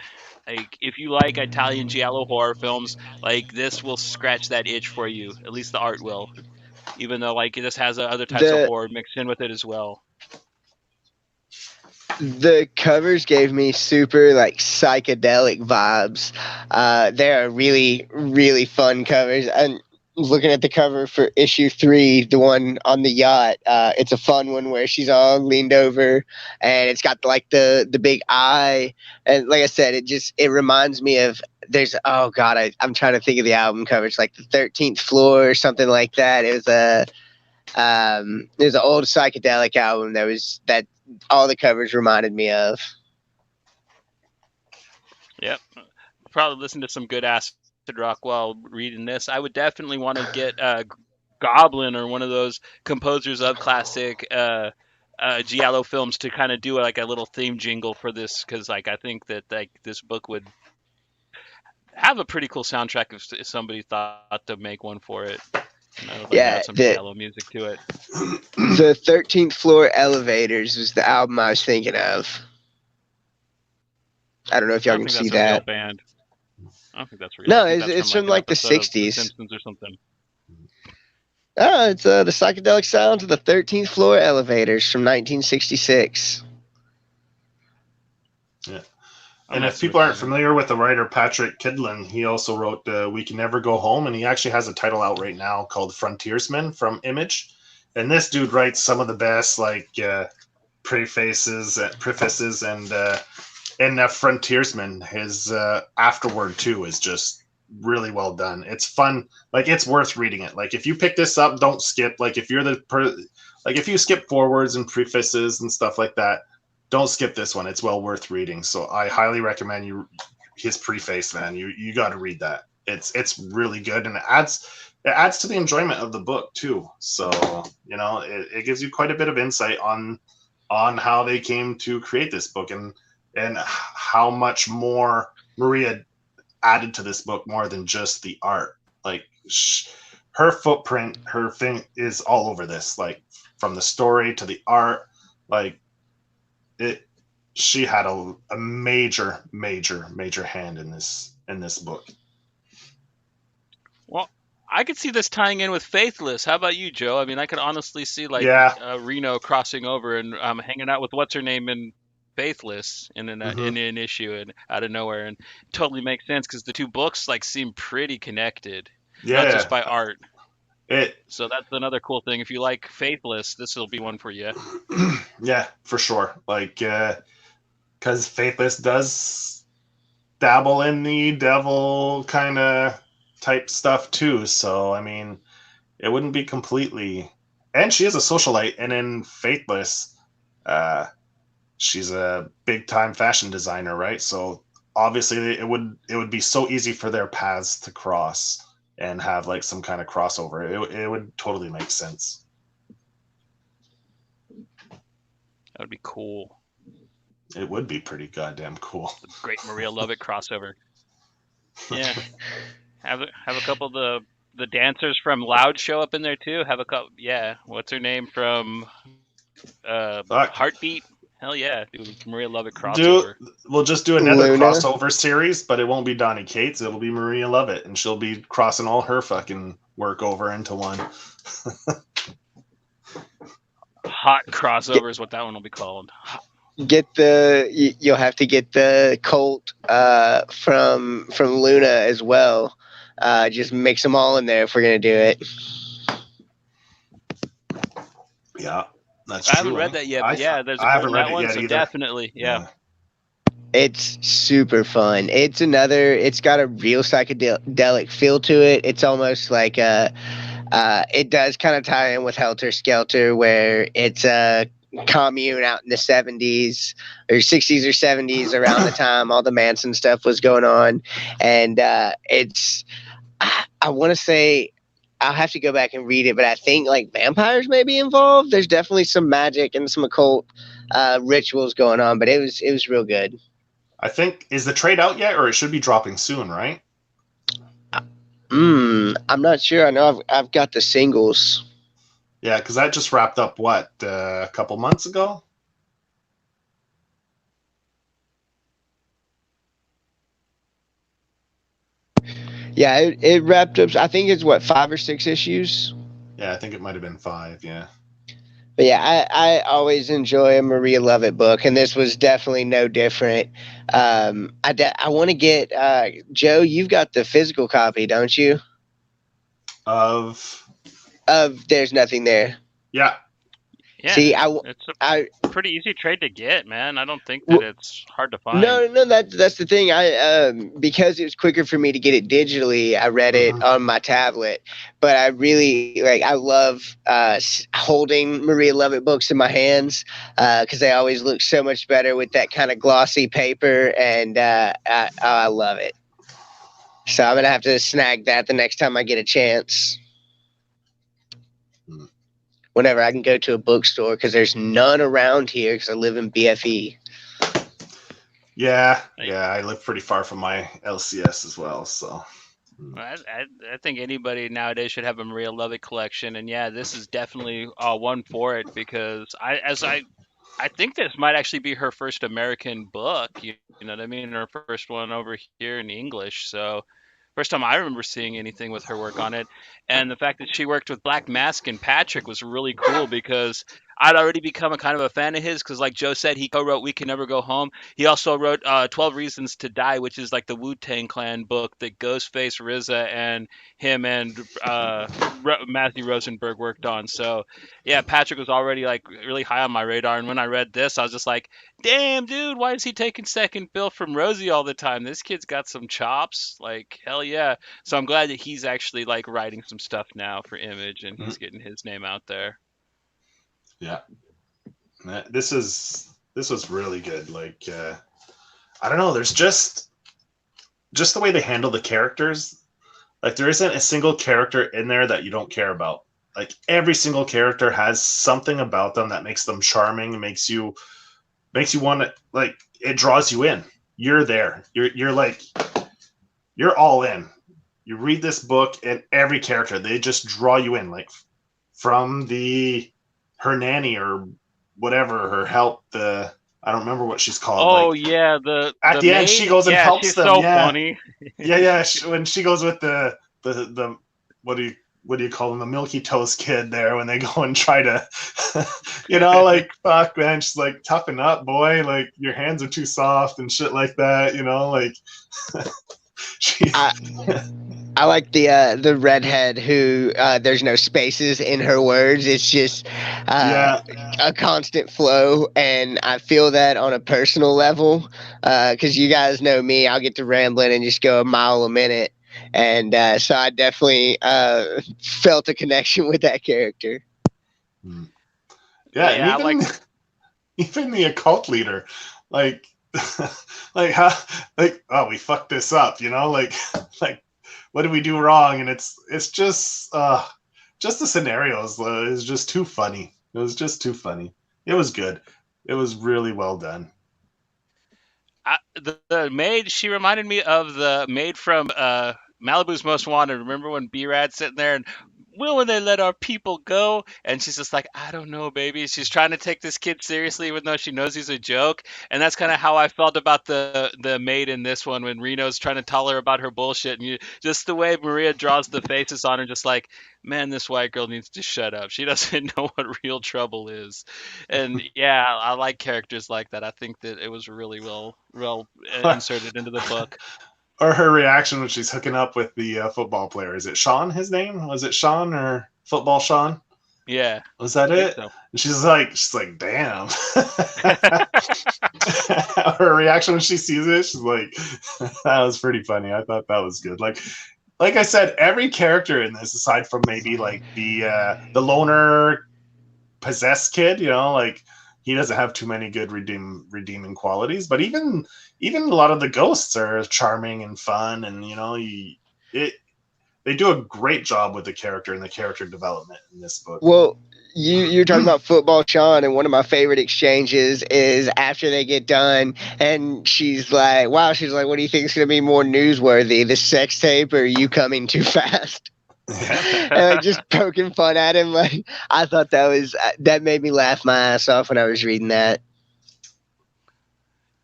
Speaker 1: like if you like Italian giallo horror films, like this will scratch that itch for you. At least the art will, even though like this has other types of
Speaker 3: The
Speaker 1: horror mixed in with it as well.
Speaker 3: the covers gave me super like psychedelic vibes. They are really, really fun covers. And looking at the cover for issue 3, the one on the yacht, it's a fun one where she's all leaned over, and it's got like the big eye. And like I said, it reminds me of oh god, I'm trying to think of the album cover. It's like the 13th Floor or something like that. There's an old psychedelic album that all the covers reminded me of.
Speaker 1: Yep. Probably listen to some good acid rock while reading this. I would definitely want to get Goblin or one of those composers of classic giallo films to kind of do like a little theme jingle for this, because like I think that like this book would have a pretty cool soundtrack if somebody thought to make one for it. And I would like to
Speaker 3: Yeah,
Speaker 1: add some giallo music to it.
Speaker 3: the 13th Floor Elevators was the album I was thinking of. I don't know if
Speaker 1: I
Speaker 3: y'all
Speaker 1: don't
Speaker 3: can
Speaker 1: think
Speaker 3: see
Speaker 1: that's a real
Speaker 3: that.
Speaker 1: band. I don't think that's real.
Speaker 3: No,
Speaker 1: I think
Speaker 3: it's
Speaker 1: that's
Speaker 3: from like the
Speaker 1: an episode of The
Speaker 3: 60s.
Speaker 1: Simpsons or something.
Speaker 3: Oh, it's the psychedelic sounds of the 13th Floor Elevators from 1966.
Speaker 2: Yeah.
Speaker 1: I'm
Speaker 2: And if
Speaker 1: messing
Speaker 2: people
Speaker 1: with
Speaker 2: aren't
Speaker 1: you.
Speaker 2: familiar with the writer Patrick Kidlin, he also wrote We Can Never Go Home, and he actually has a title out right now called Frontiersman from Image. And this dude writes some of the best prefaces, and Frontiersman, his afterword too is just really well done. It's fun, like it's worth reading it. Like if you pick this up, don't skip. Like if you're if you skip forwards and prefaces and stuff like that, don't skip this one. It's well worth reading. So I highly recommend his preface, man. You got to read that. It's really good, and it adds to the enjoyment of the book too. So it gives you quite a bit of insight on how they came to create this book, and how much more Maria added to this book more than just the art. Like her footprint, her thing is all over this. Like from the story to the art, like she had a major hand in this book.
Speaker 1: Well, I could see this tying in with Faithless. How about you, Joe? I mean, I could honestly see like
Speaker 2: Yeah.
Speaker 1: Reno crossing over and hanging out with what's her name in Faithless in an issue and out of nowhere, and totally makes sense because the two books like seem pretty connected, not just by art. So that's another cool thing. If you like Faithless, this will be one for you.
Speaker 2: Yeah, for sure. Like, because Faithless does dabble in the devil kind of type stuff too. So, I mean, it wouldn't be completely. And she is a socialite, and in Faithless, she's a big time fashion designer, right? So obviously, it would be so easy for their paths to cross and have like some kind of crossover. It would totally make sense.
Speaker 1: That would be cool.
Speaker 2: It would be pretty goddamn cool.
Speaker 1: The great Maria Lovett crossover. Yeah, have a couple of the dancers from Loud show up in there too. Have a couple. Yeah, what's her name from Heartbeat? Hell yeah, dude, Maria Lovett crossover.
Speaker 2: We'll just do another
Speaker 3: Luna.
Speaker 2: crossover series, but it won't be Donnie Cates. It'll be Maria Lovett, and she'll be crossing all her fucking work over into one.
Speaker 1: Hot crossover is what that one will be called.
Speaker 3: You'll have to get the Colt from Luna as well. Just mix them all in there if we're gonna do it.
Speaker 2: Yeah, that's
Speaker 1: true. I haven't read that yet, but yeah, there's a Colt in that one, so definitely, yeah.
Speaker 3: It's super fun. It's got a real psychedelic feel to it. It's almost like it does kind of tie in with Helter Skelter, where it's a commune out in the 70s or 60s or 70s around the time all the Manson stuff was going on. And I want to say, I'll have to go back and read it, but I think like vampires may be involved. There's definitely some magic and some occult rituals going on, but it was real good.
Speaker 2: I think, is the trade out yet, or it should be dropping soon, right?
Speaker 3: I'm not sure. I know I've got the singles.
Speaker 2: Yeah, because that just wrapped up, what, a couple months ago?
Speaker 3: Yeah, it wrapped up. I think it's what, 5 or 6 issues.
Speaker 2: Yeah, I think it might have been 5, yeah.
Speaker 3: But yeah, I always enjoy a Maria Lovett book, and this was definitely no different. I want to get Joe. You've got the physical copy, don't you?
Speaker 2: Of
Speaker 3: There's Nothing There.
Speaker 2: Yeah.
Speaker 1: Yeah,
Speaker 3: See,
Speaker 1: it's a pretty easy trade to get, man. I don't think that it's hard to find.
Speaker 3: No, that's the thing. Because it was quicker for me to get it digitally, I read it on my tablet. But I really I love holding Maria Lovett books in my hands because they always look so much better with that kind of glossy paper, and I love it. So I'm gonna have to snag that the next time I get a chance. Whenever I can go to a bookstore, because there's none around here because I live in BFE.
Speaker 2: Yeah, I live pretty far from my LCS as well, so.
Speaker 1: I think anybody nowadays should have a Maria Lovett collection, and yeah, this is definitely one for it, because I think this might actually be her first American book. You know what I mean? Her first one over here in English. So first time I remember seeing anything with her work on it. And the fact that she worked with Black Mask and Patrick was really cool, because I'd already become a kind of a fan of his, because like Joe said, he co-wrote We Can Never Go Home. He also wrote 12 Reasons to Die, which is like the Wu-Tang Clan book that Ghostface, RZA, and him and Matthew Rosenberg worked on. So yeah, Patrick was already like really high on my radar. And when I read this, I was just like, damn, dude, why is he taking second bill from Rosie all the time? This kid's got some chops. Like, hell yeah. So I'm glad that he's actually like writing some stuff now for Image, and he's getting his name out there.
Speaker 2: Yeah. This was really good. Like, I don't know, there's just the way they handle the characters. Like, there isn't a single character in there that you don't care about. Like, every single character has something about them that makes them charming, makes you want to, like, it draws you in. You're there. You're like, you're all in. You read this book, and every character, they just draw you in. Like, from her nanny or whatever, her help, I don't remember what she's called.
Speaker 1: Oh,
Speaker 2: like,
Speaker 1: yeah,
Speaker 2: at the end, she goes and helps
Speaker 1: she's
Speaker 2: them.
Speaker 1: So
Speaker 2: yeah,
Speaker 1: funny.
Speaker 2: yeah. When she goes with the what do you call them, the Milky Toast kid there, when they go and try to, like, fuck, man, she's like, toughen up, boy, like, your hands are too soft and shit like that, like.
Speaker 3: I like the redhead who there's no spaces in her words. It's just a constant flow, and I feel that on a personal level because you guys know me. I'll get to rambling and just go a mile a minute, and so I definitely felt a connection with that character.
Speaker 2: Yeah, and even the occult leader, like, oh, we fucked this up, like what did we do wrong? And it's just the scenarios is just too funny. It was just too funny. It was good. It was really well done.
Speaker 1: The maid, she reminded me of the maid from Malibu's Most Wanted. Remember when B-Rad's sitting there and, will they let our people go? And she's just like, I don't know, baby. She's trying to take this kid seriously, even though she knows he's a joke. And that's kind of how I felt about the maid in this one, when Reno's trying to tell her about her bullshit. And just the way Maria draws the faces on her, just like, man, this white girl needs to shut up. She doesn't know what real trouble is. And yeah, I like characters like that. I think that it was really well inserted into the book.
Speaker 2: Or her reaction when she's hooking up with the football player. Is it Sean, his name? Was it Sean or Football Sean?
Speaker 1: Yeah.
Speaker 2: Was that it?
Speaker 1: So.
Speaker 2: And she's like, damn. Her reaction when she sees it, she's like, that was pretty funny. I thought that was good. Like I said, every character in this, aside from maybe like the loner possessed kid, like, he doesn't have too many good redeeming qualities, but even a lot of the ghosts are charming and fun, and they do a great job with the character and the character development in this book.
Speaker 3: Well, you're talking about football, Sean, and one of my favorite exchanges is after they get done, and she's like, "Wow," she's like, "What do you think is going to be more newsworthy, the sex tape or you coming too fast?" And like just poking fun at him. Like I thought that made me laugh my ass off when I was reading that.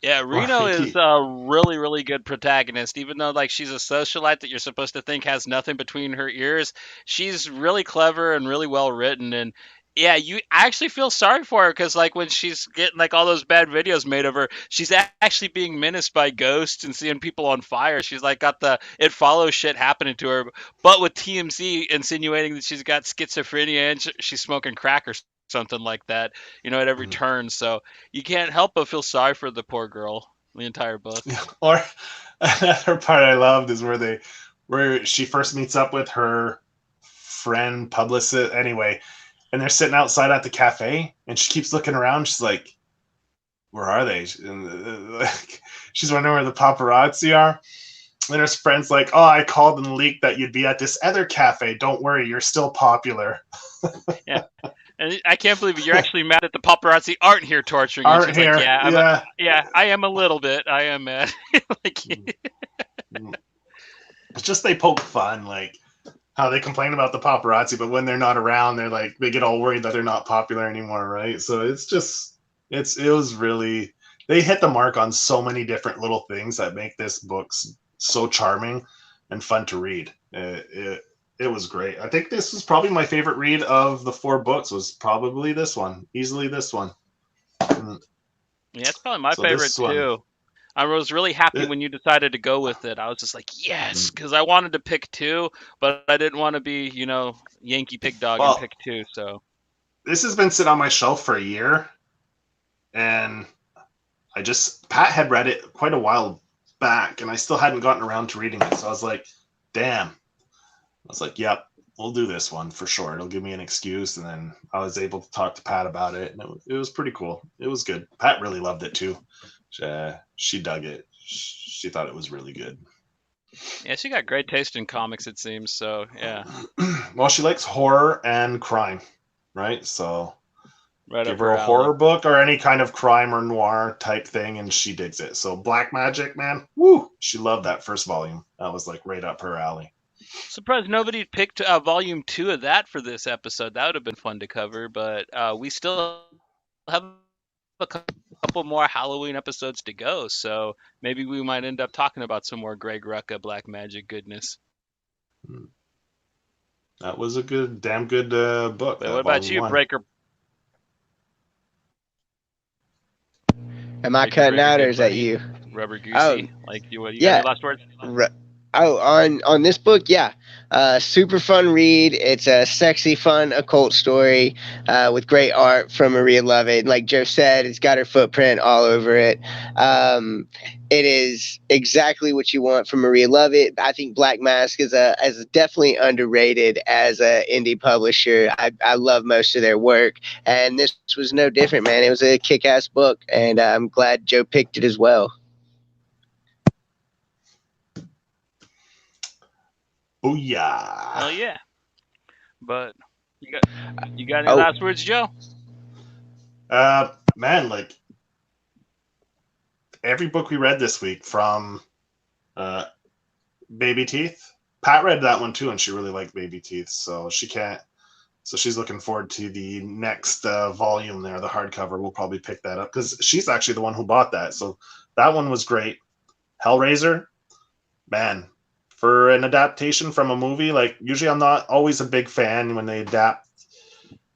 Speaker 1: Yeah,
Speaker 2: Or
Speaker 1: Reno is
Speaker 2: he,
Speaker 1: a really, really good protagonist. Even though like she's a socialite that you're supposed to think has nothing between her ears, she's really clever and really well written. And yeah, I actually feel sorry for her because like when she's getting like all those bad videos made of her, she's actually being menaced by ghosts and seeing people on fire. She's like got the it follows shit happening to her, but with TMZ insinuating that she's got schizophrenia and she's smoking crack or something like that, at every turn. So you can't help but feel sorry for the poor girl the entire book.
Speaker 2: or another part I loved is where she first meets up with her friend publicist. Anyway, and they're sitting outside at the cafe, and she keeps looking around. She's like, "Where are they?" And like, she's wondering where the paparazzi are. And her friend's like, "Oh, I called and leaked that you'd be at this other cafe. Don't worry, you're still popular."
Speaker 1: Yeah. And I can't believe it. You're actually mad that the paparazzi aren't here torturing you.
Speaker 2: Aren't
Speaker 1: She's like,
Speaker 2: here? Yeah.
Speaker 1: I am a little bit. I am mad. Like,
Speaker 2: It's just they poke fun, like how they complain about the paparazzi, but when they're not around, they get all worried that they're not popular anymore, right? So it was really, they hit the mark on so many different little things that make this book so charming and fun to read. It was great. I think this was probably my favorite read of the 4 books. Was probably this one, easily this one.
Speaker 1: yeah, it's probably my
Speaker 2: So
Speaker 1: favorite
Speaker 2: this one,
Speaker 1: too. I was really happy
Speaker 2: it,
Speaker 1: when you decided to go with it. I was just like, yes, because I wanted to pick 2, but I didn't want to be, Yankee pig dog and
Speaker 2: well,
Speaker 1: pick 2. So
Speaker 2: this has been sitting on my shelf for a year, and Pat had read it quite a while back, and I still hadn't gotten around to reading it. So I was like, damn. I was like, yep, we'll do this one for sure. It'll give me an excuse. And then I was able to talk to Pat about it, and it was pretty cool. It was good. Pat really loved it too. She dug it. She thought it was really good.
Speaker 1: yeah, she got great taste in comics, it seems. So yeah,
Speaker 2: Well, she likes horror and crime, right? So
Speaker 1: right
Speaker 2: give
Speaker 1: up
Speaker 2: her
Speaker 1: her
Speaker 2: a horror
Speaker 1: alley.
Speaker 2: book or any kind of crime or noir type thing, and she digs it. So Black Magic, man, woo! She loved that first volume. That was like right up her alley.
Speaker 1: Surprised nobody picked volume 2 of that for this episode. That would have been fun to cover, but we still have a couple more Halloween episodes to go, so maybe we might end up talking about some more Greg Rucka Black Magic goodness.
Speaker 2: That was a damn good book.
Speaker 1: But
Speaker 2: That
Speaker 1: what about
Speaker 2: volume
Speaker 1: you,
Speaker 2: 1.
Speaker 3: Am I
Speaker 1: Breaker
Speaker 3: cutting
Speaker 1: Breaker
Speaker 3: out or
Speaker 1: Good
Speaker 3: is that
Speaker 1: Bunny,
Speaker 3: you?
Speaker 1: Rubber
Speaker 3: Oh,
Speaker 1: Goosey? Like you got any
Speaker 3: yeah.
Speaker 1: last words?
Speaker 3: On this book, yeah, super fun read. It's a sexy, fun occult story with great art from Maria Lovett. Like Joe said, it's got her footprint all over it. It is exactly what you want from Maria Lovett. I think Black Mask is definitely underrated as an indie publisher. I love most of their work, and this was no different, man. It was a kick-ass book, and I'm glad Joe picked it as well.
Speaker 2: Oh yeah.
Speaker 1: Hell yeah! But you got any
Speaker 3: Oh,
Speaker 1: last words, Joe?
Speaker 2: Man, like every book we read this week from uh, Baby Teeth. Pat read that one too, and she really liked Baby Teeth, so she can't. So she's looking forward to the next volume there, the hardcover. We'll probably pick that up because she's actually the one who bought that. So that one was great. Hellraiser, man, for an adaptation from a movie, like usually I'm not always a big fan when they adapt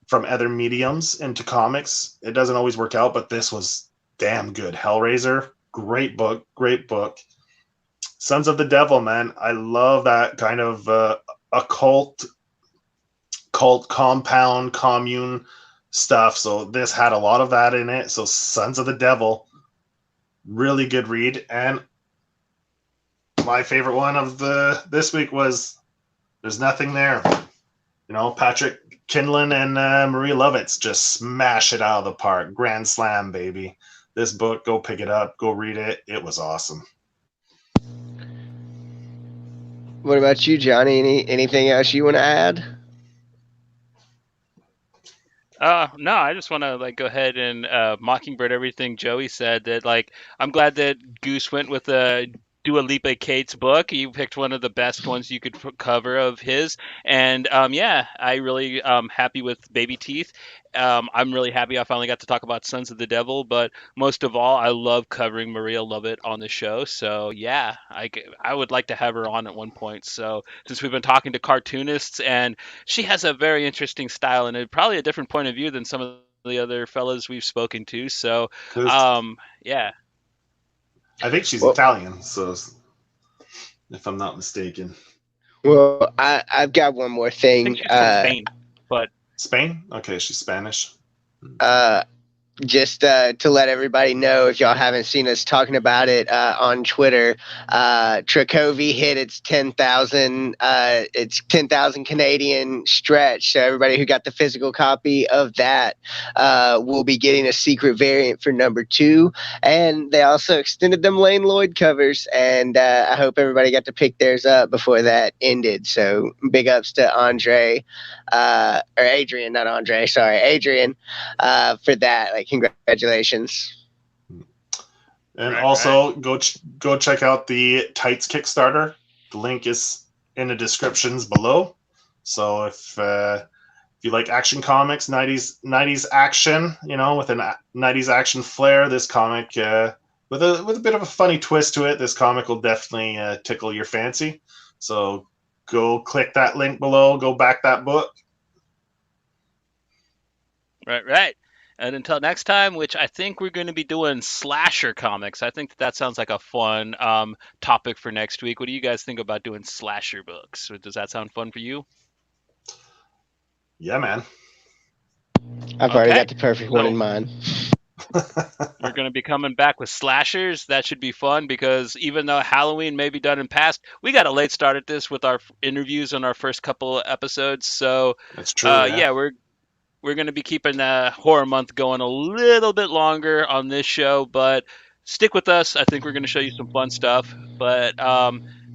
Speaker 2: from other mediums into comics. It doesn't always work out, but this was damn good. Hellraiser, great book, great book. Sons of the Devil, man, I love that kind of occult, cult, compound, commune stuff. So this had a lot of that in it. So Sons of the Devil, really good read. And my favorite one of this week was There's Nothing There. Patrick Kindlin and Marie Lovitz just smash it out of the park. Grand slam, baby. This book, go pick it up, go read it. It was awesome.
Speaker 3: what about you, Johnny? Anything else you want to add?
Speaker 1: No, I just want to like go ahead and mockingbird everything Joey said. That like I'm glad that Goose went with a Dua Lipa Kate's book. You picked one of the best ones you could cover of his, and yeah, I really happy with Baby Teeth. I'm really happy I finally got to talk about Sons of the Devil, but most of all, I love covering Maria Lovett on the show. So yeah, I would like to have her on at one point. So since we've been talking to cartoonists and she has a very interesting style and probably a different point of view than some of the other fellas we've spoken to. So,
Speaker 2: Because
Speaker 1: yeah,
Speaker 2: I think she's
Speaker 3: Well,
Speaker 2: Italian, so if I'm not mistaken.
Speaker 3: well, I've got one more
Speaker 1: I think
Speaker 3: thing.
Speaker 1: she's from Spain, but
Speaker 2: Spain? Okay, she's Spanish.
Speaker 3: Uh, just to let everybody know, if y'all haven't seen us talking about it on Twitter, Tracovi hit its 10,000 Canadian stretch. So everybody who got the physical copy of that will be getting a secret variant for number 2. And they also extended them Lane Lloyd covers, and I hope everybody got to pick theirs up before that ended. So big ups to Andre, or Adrian, not Andre. Sorry, Adrian, for that. Like, congratulations.
Speaker 2: And
Speaker 1: right,
Speaker 2: also go check out the Tights Kickstarter. The link is in the descriptions below. So if you like action comics, 90s action, with a 90s action flair, this comic with a bit of a funny twist to it, this comic will definitely tickle your fancy. So go click that link below, go back that book.
Speaker 1: right. And until next time, which I think we're going to be doing slasher comics. I think that sounds like a fun topic for next week. What do you guys think about doing slasher books? Does that sound fun for you?
Speaker 2: Yeah, man.
Speaker 3: I've already
Speaker 1: Okay.
Speaker 3: got the perfect one in mind.
Speaker 1: We're going to be coming back with slashers. That should be fun because even though Halloween may be done in past, we got a late start at this with our interviews on our first couple of episodes. So,
Speaker 2: That's true.
Speaker 1: yeah, we're going to be keeping horror month going a little bit longer on this show, but stick with us. I think we're going to show you some fun stuff. But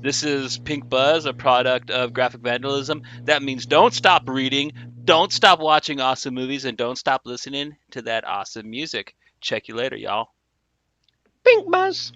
Speaker 1: this is Pink Buzz, a product of graphic vandalism. That means don't stop reading, don't stop watching awesome movies, and don't stop listening to that awesome music. Check you later, y'all.
Speaker 3: Pink Buzz.